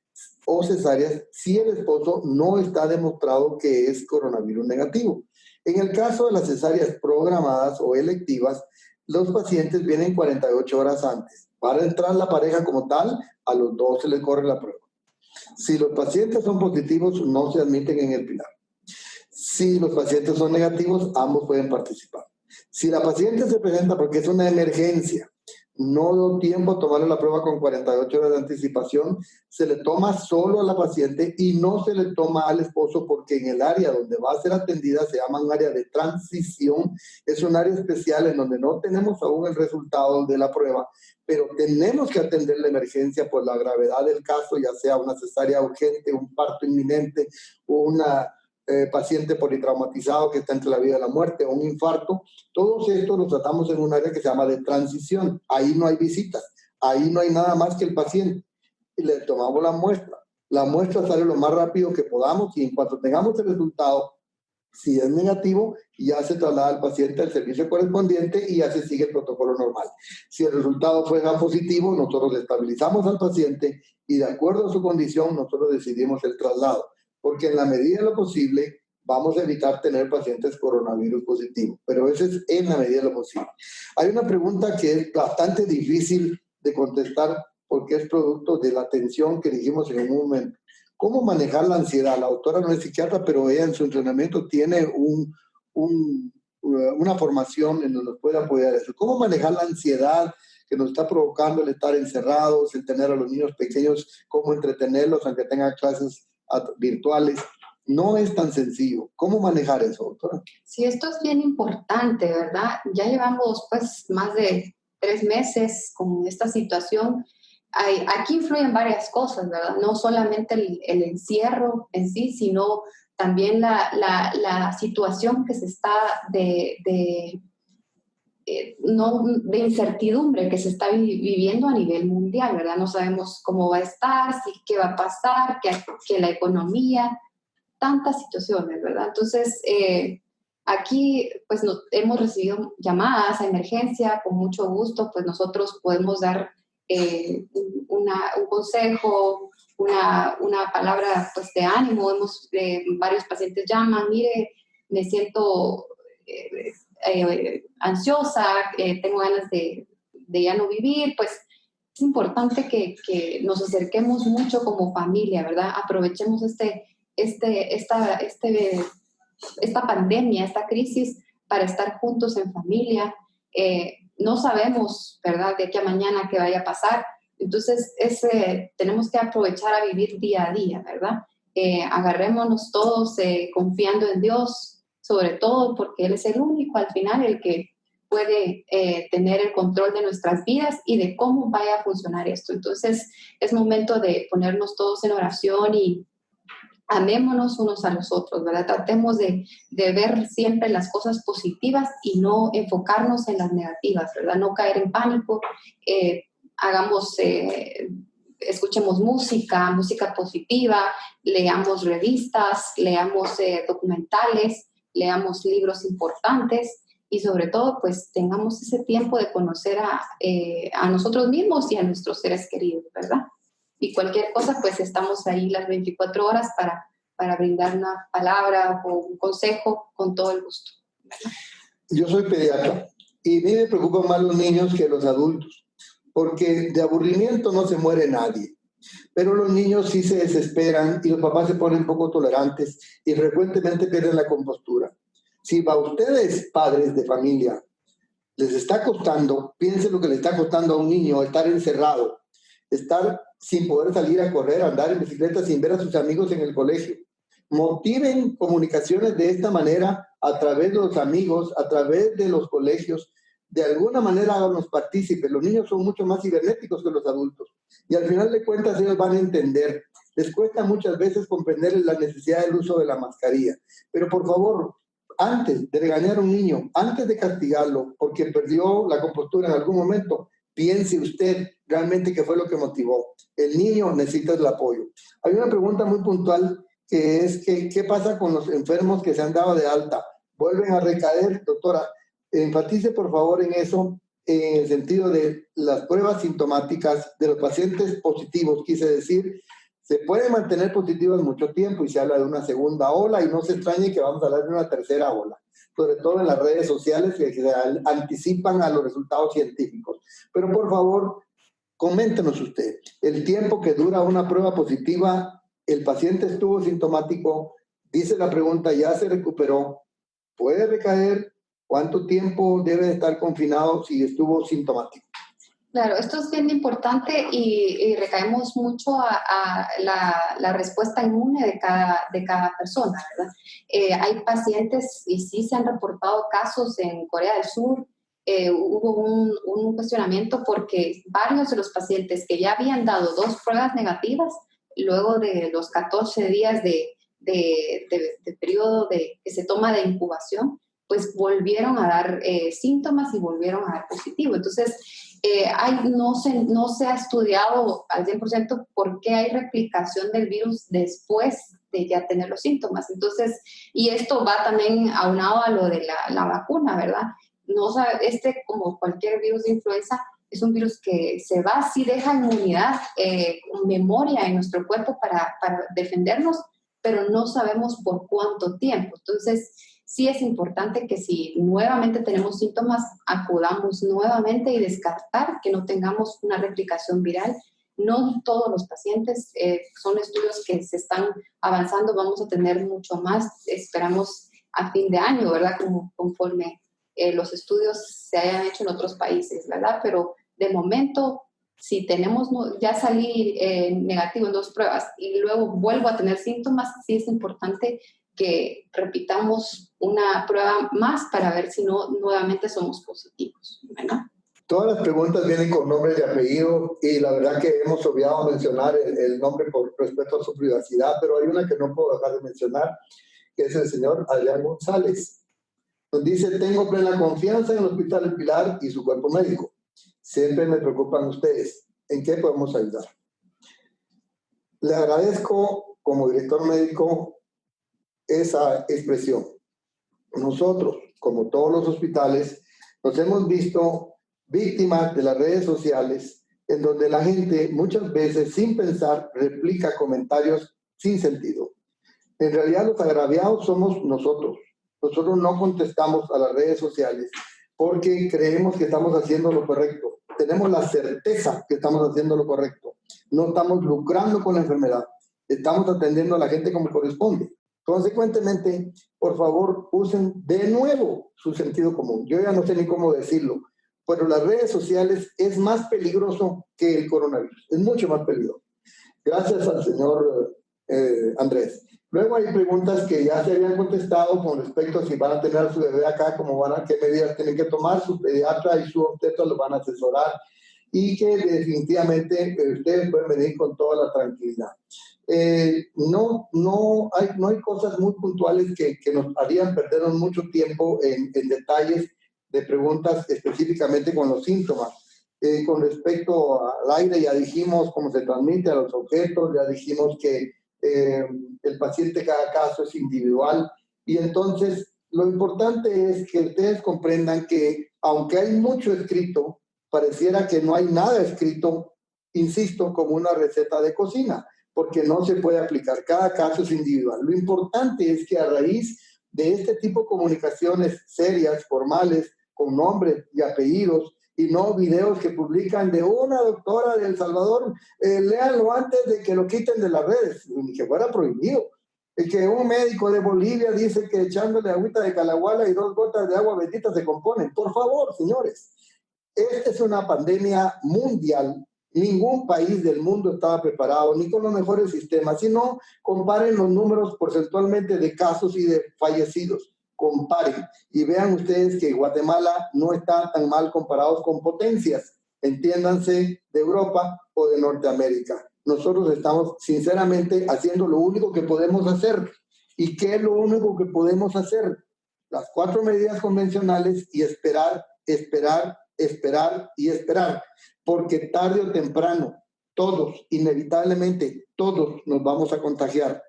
o cesáreas si el esposo no está demostrado que es coronavirus negativo. En el caso de las cesáreas programadas o electivas, los pacientes vienen 48 horas antes. Para entrar la pareja como tal, a los 2 se les corre la prueba. Si los pacientes son positivos, no se admiten en el Pilar. Si los pacientes son negativos, ambos pueden participar. Si la paciente se presenta porque es una emergencia, no dio tiempo a tomarle la prueba con 48 horas de anticipación, se le toma solo a la paciente y no se le toma al esposo, porque en el área donde va a ser atendida se llama un área de transición, es un área especial en donde no tenemos aún el resultado de la prueba, pero tenemos que atender la emergencia por la gravedad del caso, ya sea una cesárea urgente, un parto inminente, una paciente politraumatizado que está entre la vida y la muerte, o un infarto. Todos estos los tratamos en un área que se llama de transición. Ahí no hay visitas, ahí no hay nada más que el paciente. Y le tomamos la muestra. La muestra sale lo más rápido que podamos y en cuanto tengamos el resultado, si es negativo, ya se traslada al paciente al servicio correspondiente y ya se sigue el protocolo normal. Si el resultado fuera positivo, nosotros le estabilizamos al paciente y de acuerdo a su condición, nosotros decidimos el traslado, porque en la medida de lo posible vamos a evitar tener pacientes coronavirus positivos, pero eso es en la medida de lo posible. Hay una pregunta que es bastante difícil de contestar porque es producto de la atención que dijimos en un momento. ¿Cómo manejar la ansiedad? La doctora no es psiquiatra, pero ella en su entrenamiento tiene una formación en donde nos puede apoyar eso. ¿Cómo manejar la ansiedad que nos está provocando el estar encerrados, el tener a los niños pequeños, cómo entretenerlos aunque tengan clases virtuales? No es tan sencillo. ¿Cómo manejar eso, doctora? Sí, esto es bien importante, ¿verdad? Ya llevamos pues más de 3 meses con esta situación. Aquí influyen varias cosas, ¿verdad? No solamente el encierro en sí, sino también la situación que se está de incertidumbre que se está viviendo a nivel mundial, ¿verdad? No sabemos cómo va a estar, qué va a pasar, que la economía, tantas situaciones, ¿verdad? Entonces, aquí pues hemos recibido llamadas a emergencia, con mucho gusto, pues nosotros podemos dar un consejo, una palabra pues de ánimo. Varios pacientes llaman, mire, me siento ansiosa, tengo ganas de ya no vivir. Pues es importante que nos acerquemos mucho como familia, ¿verdad? Aprovechemos esta pandemia, esta crisis, para estar juntos en familia. No sabemos, ¿verdad?, de aquí a mañana qué vaya a pasar. Entonces, tenemos que aprovechar a vivir día a día, ¿verdad? Agarrémonos todos confiando en Dios, sobre todo porque Él es el único, al final, el que puede tener el control de nuestras vidas y de cómo vaya a funcionar esto. Entonces, es momento de ponernos todos en oración y amémonos unos a los otros, ¿verdad? Tratemos de ver siempre las cosas positivas y no enfocarnos en las negativas, ¿verdad? No caer en pánico. Escuchemos música positiva, leamos revistas, leamos documentales, leamos libros importantes y sobre todo, pues, tengamos ese tiempo de conocer a nosotros mismos y a nuestros seres queridos, ¿verdad? Y cualquier cosa, pues estamos ahí las 24 horas para brindar una palabra o un consejo con todo el gusto. Yo soy pediatra y a mí me preocupan más los niños que los adultos, porque de aburrimiento no se muere nadie. Pero los niños sí se desesperan y los papás se ponen poco tolerantes y frecuentemente pierden la compostura. Si a ustedes, padres de familia, les está costando, piensen lo que le está costando a un niño estar encerrado, estar sin poder salir a correr, andar en bicicleta, sin ver a sus amigos en el colegio. Motiven comunicaciones de esta manera a través de los amigos, a través de los colegios. De alguna manera háganos partícipes. Los niños son mucho más cibernéticos que los adultos. Y al final de cuentas ellos van a entender. Les cuesta muchas veces comprender la necesidad del uso de la mascarilla. Pero por favor, antes de regañar a un niño, antes de castigarlo porque perdió la compostura en algún momento, piense usted realmente qué fue lo que motivó. El niño necesita el apoyo. Hay una pregunta muy puntual que es ¿qué pasa con los enfermos que se han dado de alta? ¿Vuelven a recaer? Doctora, enfatice por favor en eso, en el sentido de las pruebas sintomáticas de los pacientes positivos. Quise decir, se pueden mantener positivas mucho tiempo y se habla de una segunda ola y no se extrañe que vamos a hablar de una tercera ola, sobre todo en las redes sociales que se anticipan a los resultados científicos. Pero por favor, coméntenos usted, el tiempo que dura una prueba positiva, el paciente estuvo sintomático, dice la pregunta, ya se recuperó, puede recaer, ¿cuánto tiempo debe estar confinado si estuvo sintomático? Claro, esto es bien importante y recaemos mucho a la respuesta inmune de cada persona, ¿verdad? Hay pacientes, y sí se han reportado casos en Corea del Sur. Hubo un cuestionamiento porque varios de los pacientes que ya habían dado 2 pruebas negativas, luego de los 14 días de periodo que se toma de incubación, pues volvieron a dar síntomas y volvieron a dar positivo. Entonces, no se ha estudiado al 100% por qué hay replicación del virus después de ya tener los síntomas. Entonces, y esto va también aunado a lo de la vacuna, ¿verdad? No sabe, como cualquier virus de influenza, es un virus que se va, sí deja inmunidad, memoria en nuestro cuerpo para defendernos, pero no sabemos por cuánto tiempo. Entonces, sí es importante que si nuevamente tenemos síntomas, acudamos nuevamente y descartar que no tengamos una replicación viral. No todos los pacientes, son estudios que se están avanzando, vamos a tener mucho más, esperamos a fin de año, ¿verdad? Conforme los estudios se hayan hecho en otros países, ¿verdad? Pero de momento, si tenemos ya salir negativo en 2 pruebas y luego vuelvo a tener síntomas, sí es importante que repitamos una prueba más para ver si no nuevamente somos positivos, ¿verdad? Todas las preguntas vienen con nombre y apellido y la verdad que hemos olvidado mencionar el nombre por respeto a su privacidad, pero hay una que no puedo dejar de mencionar, que es el señor Adrián González. Nos dice: tengo plena confianza en el Hospital El Pilar y su cuerpo médico. Siempre me preocupan ustedes. ¿En qué podemos ayudar? Le agradezco como director médico esa expresión. Nosotros, como todos los hospitales, nos hemos visto víctimas de las redes sociales, en donde la gente muchas veces, sin pensar, replica comentarios sin sentido. En realidad, los agraviados somos nosotros. Nosotros no contestamos a las redes sociales porque creemos que estamos haciendo lo correcto. Tenemos la certeza que estamos haciendo lo correcto. No estamos lucrando con la enfermedad. Estamos atendiendo a la gente como corresponde. Consecuentemente, por favor, usen de nuevo su sentido común. Yo ya no sé ni cómo decirlo, pero las redes sociales es más peligroso que el coronavirus. Es mucho más peligroso. Gracias al señor Andrés. Luego hay preguntas que ya se habían contestado con respecto a si van a tener a su bebé acá, qué medidas tienen que tomar. Su pediatra y su obstetra los van a asesorar y que definitivamente ustedes pueden venir con toda la tranquilidad. No hay cosas muy puntuales que nos harían perder mucho tiempo en detalles de preguntas específicamente con los síntomas. Con respecto al aire, ya dijimos cómo se transmite a los objetos, ya dijimos que el paciente, cada caso es individual, y entonces lo importante es que ustedes comprendan que aunque hay mucho escrito, pareciera que no hay nada escrito, insisto, como una receta de cocina, porque no se puede aplicar, cada caso es individual. Lo importante es que a raíz de este tipo de comunicaciones serias, formales, con nombres y apellidos, y no videos que publican de una doctora de El Salvador, léanlo antes de que lo quiten de las redes, ni que fuera prohibido. Que un médico de Bolivia dice que echándole agüita de calahuala y 2 gotas de agua bendita se componen. Por favor, señores, esta es una pandemia mundial. Ningún país del mundo estaba preparado, ni con los mejores sistemas. Si no, comparen los números porcentualmente de casos y de fallecidos. Comparen y vean ustedes que Guatemala no está tan mal comparados con potencias, entiéndanse, de Europa o de Norteamérica. Nosotros estamos sinceramente haciendo lo único que podemos hacer. ¿Y qué es lo único que podemos hacer? Las 4 medidas convencionales y esperar, esperar, esperar y esperar, porque tarde o temprano todos, inevitablemente todos nos vamos a contagiar.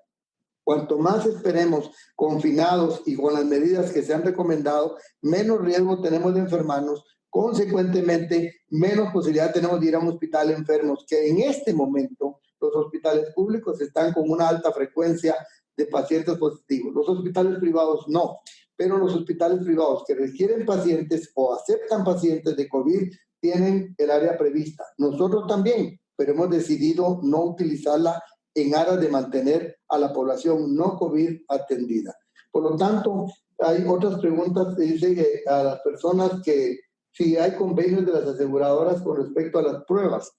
Cuanto más esperemos confinados y con las medidas que se han recomendado, menos riesgo tenemos de enfermarnos, consecuentemente menos posibilidad tenemos de ir a un hospital enfermos, que en este momento los hospitales públicos están con una alta frecuencia de pacientes positivos. Los hospitales privados no, pero los hospitales privados que requieren pacientes o aceptan pacientes de COVID tienen el área prevista. Nosotros también, pero hemos decidido no utilizarla en aras de mantener a la población no COVID atendida. Por lo tanto, hay otras preguntas que dicen que a las personas que si hay convenios de las aseguradoras con respecto a las pruebas.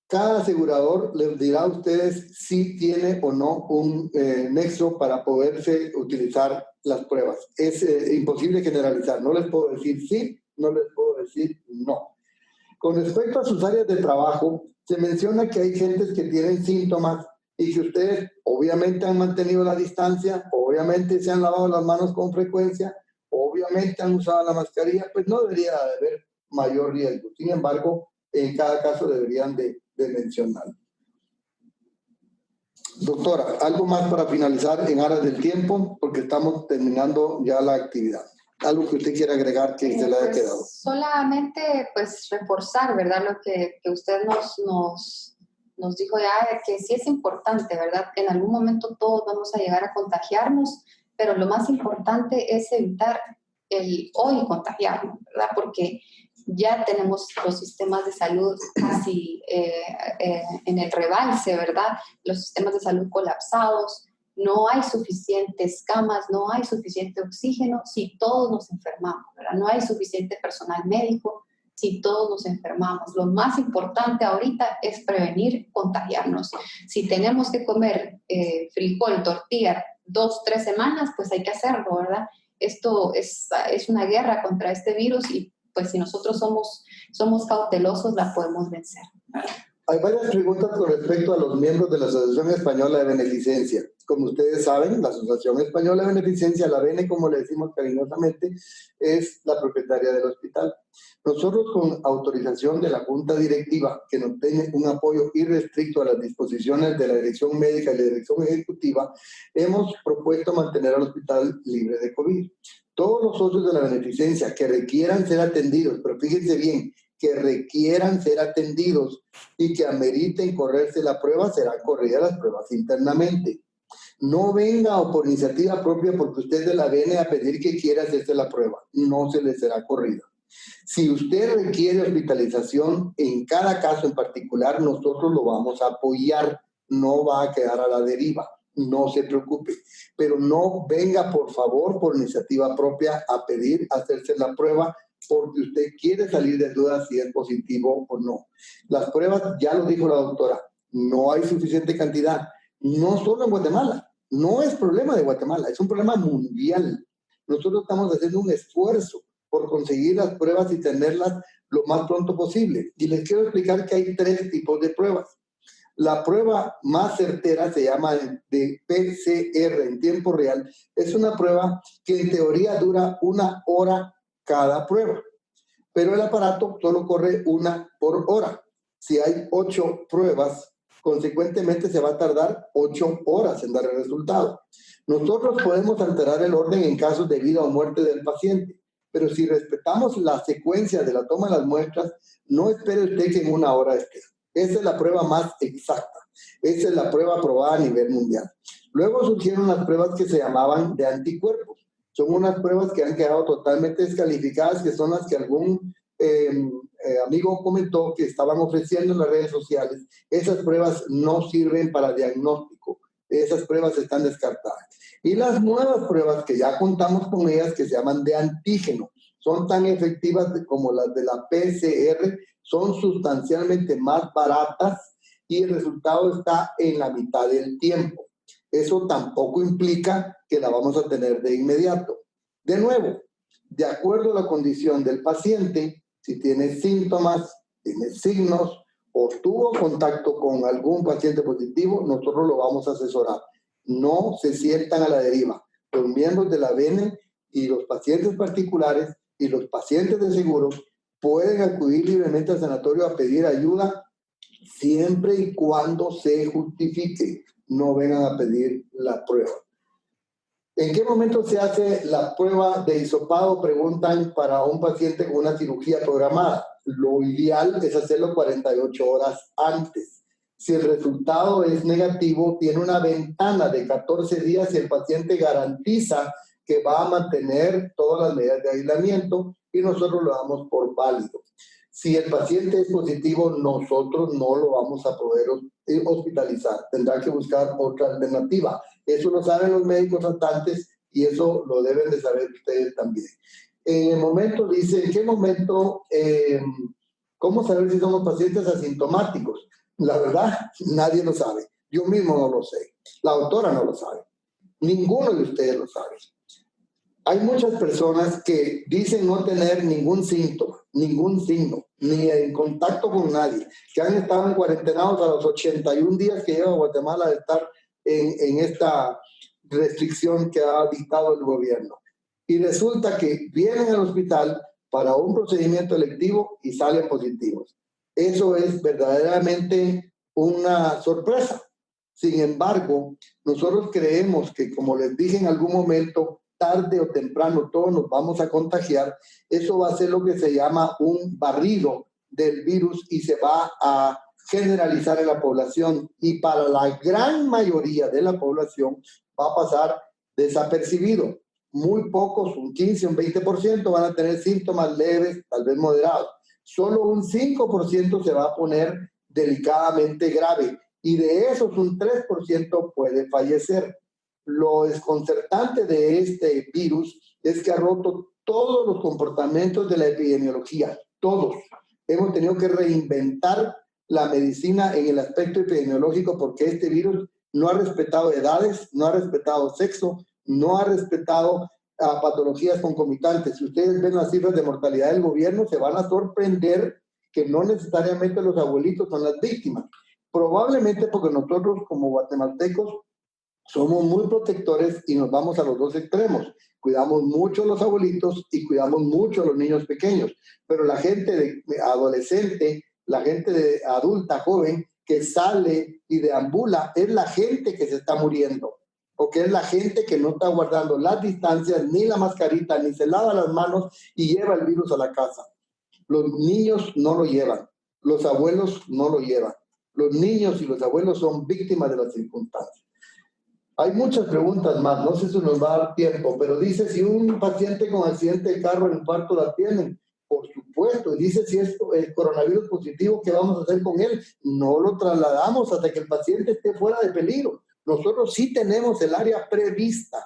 Cada asegurador les dirá a ustedes si tiene o no un nexo para poderse utilizar las pruebas. Es imposible generalizar. No les puedo decir sí, no les puedo decir no. Con respecto a sus áreas de trabajo, se menciona que hay gentes que tienen síntomas y que ustedes obviamente han mantenido la distancia, obviamente se han lavado las manos con frecuencia, obviamente han usado la mascarilla, pues no debería de haber mayor riesgo. Sin embargo, en cada caso deberían de mencionar. Doctora, algo más para finalizar en aras del tiempo, porque estamos terminando ya la actividad. Algo que usted quiera agregar que se le haya quedado. Solamente pues reforzar, ¿verdad? Lo que usted nos dijo ya, de que sí es importante, ¿verdad? En algún momento todos vamos a llegar a contagiarnos, pero lo más importante es evitar el hoy contagiarnos, ¿verdad? Porque ya tenemos los sistemas de salud casi en el rebalse, ¿verdad? Los sistemas de salud colapsados, no hay suficientes camas, no hay suficiente oxígeno si todos nos enfermamos, ¿verdad? No hay suficiente personal médico si todos nos enfermamos. Lo más importante ahorita es prevenir contagiarnos. Si tenemos que comer frijol, tortilla 2-3 semanas, pues hay que hacerlo, ¿verdad? Esto es una guerra contra este virus y pues si nosotros somos cautelosos, la podemos vencer. Hay varias preguntas con respecto a los miembros de la Asociación Española de Beneficencia. Como ustedes saben, la Asociación Española de Beneficencia, la BENE, como le decimos cariñosamente, es la propietaria del hospital. Nosotros, con autorización de la Junta Directiva, que nos tiene un apoyo irrestricto a las disposiciones de la Dirección Médica y la Dirección Ejecutiva, hemos propuesto mantener al hospital libre de COVID. Todos los socios de la beneficencia que requieran ser atendidos, pero fíjense bien, que requieran ser atendidos y que ameriten correrse la prueba, serán corridas las pruebas internamente. No venga o por iniciativa propia porque usted de la viene a pedir que quiera hacerse la prueba. No se le será corrida. Si usted requiere hospitalización, en cada caso en particular, nosotros lo vamos a apoyar. No va a quedar a la deriva. No se preocupe. Pero no venga, por favor, por iniciativa propia a pedir hacerse la prueba porque usted quiere salir de dudas si es positivo o no. Las pruebas, ya lo dijo la doctora, no hay suficiente cantidad. No solo en Guatemala. No es problema de Guatemala, es un problema mundial. Nosotros estamos haciendo un esfuerzo por conseguir las pruebas y tenerlas lo más pronto posible. Y les quiero explicar que hay 3 tipos de pruebas. La prueba más certera se llama de PCR en tiempo real. Es una prueba que en teoría dura 1 hora cada prueba, pero el aparato solo corre 1 por hora. Si hay 8 pruebas, consecuentemente se va a tardar 8 horas en dar el resultado. Nosotros podemos alterar el orden en casos de vida o muerte del paciente, pero si respetamos la secuencia de la toma de las muestras, no espere usted que en 1 hora esté. Esa es la prueba más exacta. Esa es la prueba aprobada a nivel mundial. Luego surgieron las pruebas que se llamaban de anticuerpos. Son unas pruebas que han quedado totalmente descalificadas, que son las que algún amigo comentó que estaban ofreciendo en las redes sociales. Esas pruebas no sirven para diagnóstico. Esas pruebas están descartadas. Y las nuevas pruebas que ya contamos con ellas, que se llaman de antígeno, son tan efectivas como las de la PCR, son sustancialmente más baratas y el resultado está en la mitad del tiempo. Eso tampoco implica que la vamos a tener de inmediato. De nuevo, de acuerdo a la condición del paciente, si tiene síntomas, tiene signos o tuvo contacto con algún paciente positivo, nosotros lo vamos a asesorar. No se sientan a la deriva. Los miembros de la BENE y los pacientes particulares y los pacientes de seguro pueden acudir libremente al sanatorio a pedir ayuda siempre y cuando se justifique. No vengan a pedir la prueba. ¿En qué momento se hace la prueba de hisopado? Preguntan para un paciente con una cirugía programada. Lo ideal es hacerlo 48 horas antes. Si el resultado es negativo, tiene una ventana de 14 días y el paciente garantiza que va a mantener todas las medidas de aislamiento y nosotros lo damos por válido. Si el paciente es positivo, nosotros no lo vamos a poder hospitalizar. Tendrá que buscar otra alternativa. Eso lo saben los médicos tratantes y eso lo deben de saber ustedes también. En el momento, dice, ¿en qué momento, cómo saber si somos pacientes asintomáticos? La verdad, nadie lo sabe. Yo mismo no lo sé. La autora no lo sabe. Ninguno de ustedes lo sabe. Hay muchas personas que dicen no tener ningún síntoma, ningún signo, ni en contacto con nadie, que han estado en cuarentenados a los 81 días que lleva Guatemala de estar en esta restricción que ha dictado el gobierno. Y resulta que vienen al hospital para un procedimiento electivo y salen positivos. Eso es verdaderamente una sorpresa. Sin embargo, nosotros creemos que, como les dije en algún momento, tarde o temprano todos nos vamos a contagiar. Eso va a ser lo que se llama un barrido del virus y se va a generalizar en la población, y para la gran mayoría de la población va a pasar desapercibido. Muy pocos, un 15, un 20% van a tener síntomas leves, tal vez moderados. Solo un 5% se va a poner delicadamente grave, y de esos un 3% puede fallecer. Lo desconcertante de este virus es que ha roto todos los comportamientos de la epidemiología, todos. Hemos tenido que reinventar la medicina en el aspecto epidemiológico, porque este virus no ha respetado edades, no ha respetado sexo, no ha respetado patologías concomitantes. Si ustedes ven las cifras de mortalidad del gobierno, se van a sorprender que no necesariamente los abuelitos son las víctimas. Probablemente porque nosotros como guatemaltecos somos muy protectores y nos vamos a los dos extremos. Cuidamos mucho a los abuelitos y cuidamos mucho a los niños pequeños. Pero la gente adolescente, la gente adulta, joven, que sale y deambula, es la gente que se está muriendo. Porque es la gente que no está guardando las distancias, ni la mascarita, ni se lava las manos y lleva el virus a la casa. Los niños no lo llevan. Los abuelos no lo llevan. Los niños y los abuelos son víctimas de las circunstancias. Hay muchas preguntas más, no sé si nos va a dar tiempo, pero dice si un paciente con accidente de carro o infarto la tienen. Por supuesto, dice si es el coronavirus positivo, ¿qué vamos a hacer con él? No lo trasladamos hasta que el paciente esté fuera de peligro. Nosotros sí tenemos el área prevista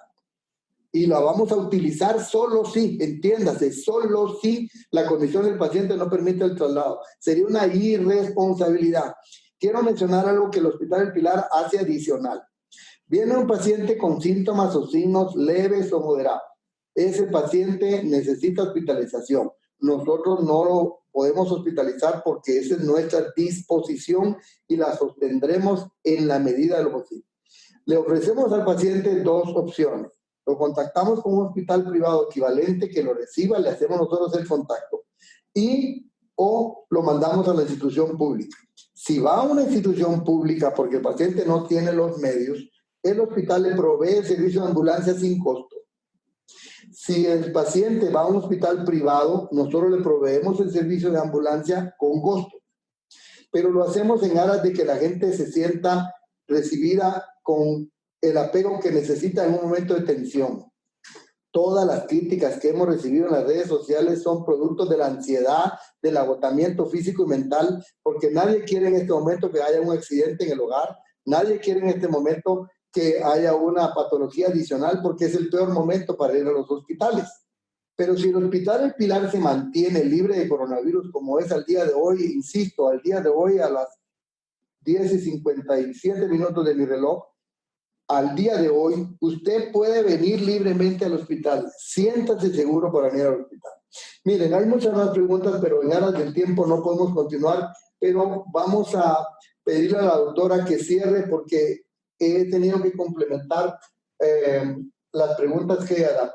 y la vamos a utilizar solo si, entiéndase, solo si la condición del paciente no permite el traslado. Sería una irresponsabilidad. Quiero mencionar algo que el Hospital del Pilar hace adicional. Viene un paciente con síntomas o signos leves o moderados. Ese paciente necesita hospitalización. Nosotros no lo podemos hospitalizar porque esa es nuestra disposición y la sostendremos en la medida de lo posible. Le ofrecemos al paciente dos opciones. Lo contactamos con un hospital privado equivalente que lo reciba, le hacemos nosotros el contacto, o lo mandamos a la institución pública. Si va a una institución pública porque el paciente no tiene los medios, el hospital le provee el servicio de ambulancia sin costo. Si el paciente va a un hospital privado, nosotros le proveemos el servicio de ambulancia con costo. Pero lo hacemos en aras de que la gente se sienta recibida con el apego que necesita en un momento de tensión. Todas las críticas que hemos recibido en las redes sociales son productos de la ansiedad, del agotamiento físico y mental, porque nadie quiere en este momento que haya un accidente en el hogar, nadie quiere en este momento que haya una patología adicional, porque es el peor momento para ir a los hospitales. Pero si el Hospital del Pilar se mantiene libre de coronavirus como es al día de hoy, insisto, al día de hoy a las 10:57 de mi reloj, al día de hoy, usted puede venir libremente al hospital. Siéntase seguro para venir al hospital. Miren, hay muchas más preguntas, pero en aras del tiempo no podemos continuar, pero vamos a pedirle a la doctora que cierre porque he tenido que complementar las preguntas que ella da.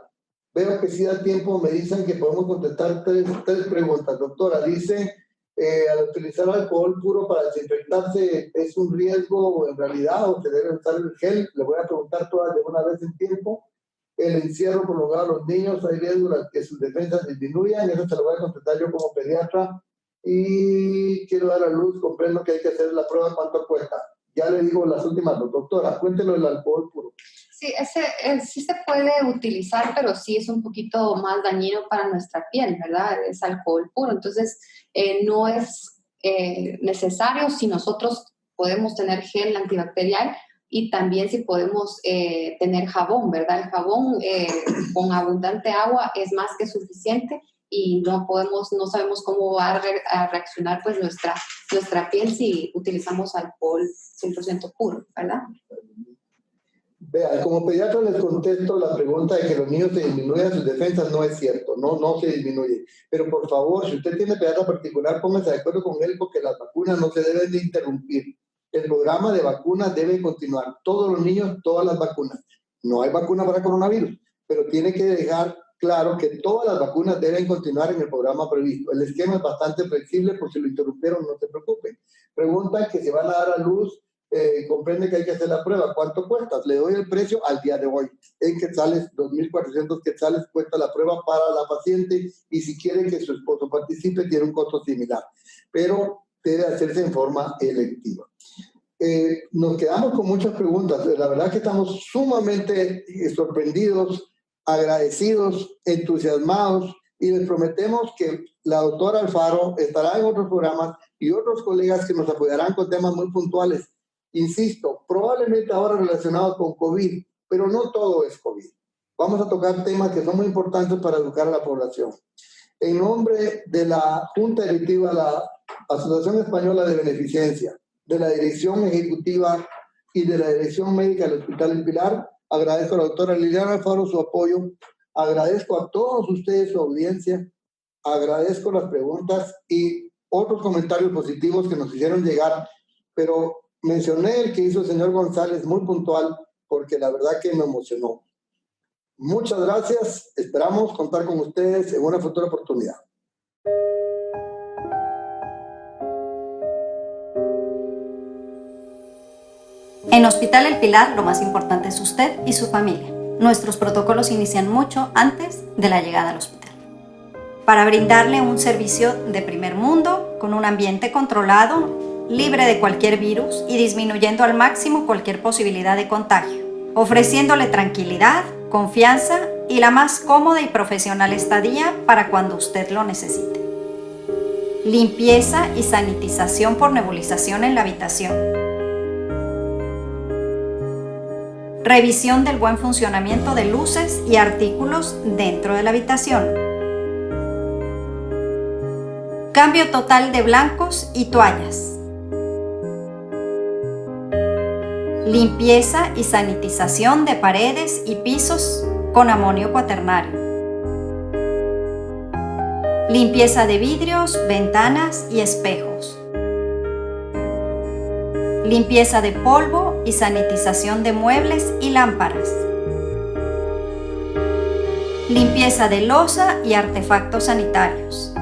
Veo que si da tiempo, me dicen que podemos contestar tres preguntas. Doctora, dice, al utilizar alcohol puro para desinfectarse, ¿es un riesgo en realidad o se debe usar el gel? Le voy a preguntar todas de una vez en tiempo. El encierro prolongado a los niños, ¿hay riesgo de que sus defensas disminuyan? Eso se lo voy a contestar yo como pediatra. Y quiero dar a luz, comprendo que hay que hacer la prueba, ¿cuánto cuesta? Ya le digo las últimas, doctora, cuéntelo del alcohol puro. Sí, sí se puede utilizar, pero sí es un poquito más dañino para nuestra piel, ¿verdad? Es alcohol puro, entonces no es necesario. Si nosotros podemos tener gel antibacterial, y también si podemos tener jabón, ¿verdad? El jabón con abundante agua es más que suficiente y no sabemos cómo va a reaccionar pues nuestra piel si utilizamos alcohol 100% puro, ¿verdad? Vean, como pediatra les contesto la pregunta de que los niños se disminuyen sus defensas, no es cierto, no se disminuye. Pero por favor, si usted tiene pediatra particular, póngase de acuerdo con él porque las vacunas no se deben de interrumpir. El programa de vacunas debe continuar. Todos los niños, todas las vacunas. No hay vacuna para coronavirus, pero tiene que dejar claro que todas las vacunas deben continuar en el programa previsto. El esquema es bastante flexible, por si lo interrumpieron, no se preocupen. Preguntan que se van a dar a luz, comprende que hay que hacer la prueba. ¿Cuánto cuesta? Le doy el precio al día de hoy. En quetzales, 2.400 quetzales cuesta la prueba para la paciente y si quiere que su esposo participe, tiene un costo similar. Pero debe hacerse en forma electiva. Nos quedamos con muchas preguntas. La verdad que estamos sumamente sorprendidos, agradecidos, entusiasmados y les prometemos que la doctora Alfaro estará en otros programas y otros colegas que nos apoyarán con temas muy puntuales. Insisto, probablemente ahora relacionados con COVID, pero no todo es COVID. Vamos a tocar temas que son muy importantes para educar a la población. En nombre de la Junta Directiva de la Asociación Española de Beneficencia, de la Dirección Ejecutiva y de la Dirección Médica del Hospital El Pilar, agradezco a la doctora Liliana Alfaro su apoyo, agradezco a todos ustedes su audiencia, agradezco las preguntas y otros comentarios positivos que nos hicieron llegar, pero mencioné el que hizo el señor González muy puntual porque la verdad que me emocionó. Muchas gracias, esperamos contar con ustedes en una futura oportunidad. En Hospital El Pilar, lo más importante es usted y su familia. Nuestros protocolos inician mucho antes de la llegada al hospital, para brindarle un servicio de primer mundo, con un ambiente controlado, libre de cualquier virus y disminuyendo al máximo cualquier posibilidad de contagio, ofreciéndole tranquilidad, confianza y la más cómoda y profesional estadía para cuando usted lo necesite. Limpieza y sanitización por nebulización en la habitación. Revisión del buen funcionamiento de luces y artículos dentro de la habitación. Cambio total de blancos y toallas. Limpieza y sanitización de paredes y pisos con amonio cuaternario. Limpieza de vidrios, ventanas y espejos. Limpieza de polvo y sanitización de muebles y lámparas. Limpieza de loza y artefactos sanitarios.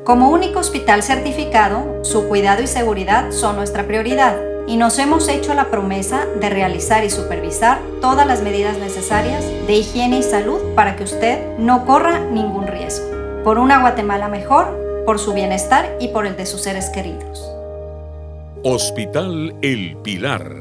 Como único hospital certificado, su cuidado y seguridad son nuestra prioridad y nos hemos hecho la promesa de realizar y supervisar todas las medidas necesarias de higiene y salud para que usted no corra ningún riesgo. Por una Guatemala mejor, por su bienestar y por el de sus seres queridos. Hospital El Pilar.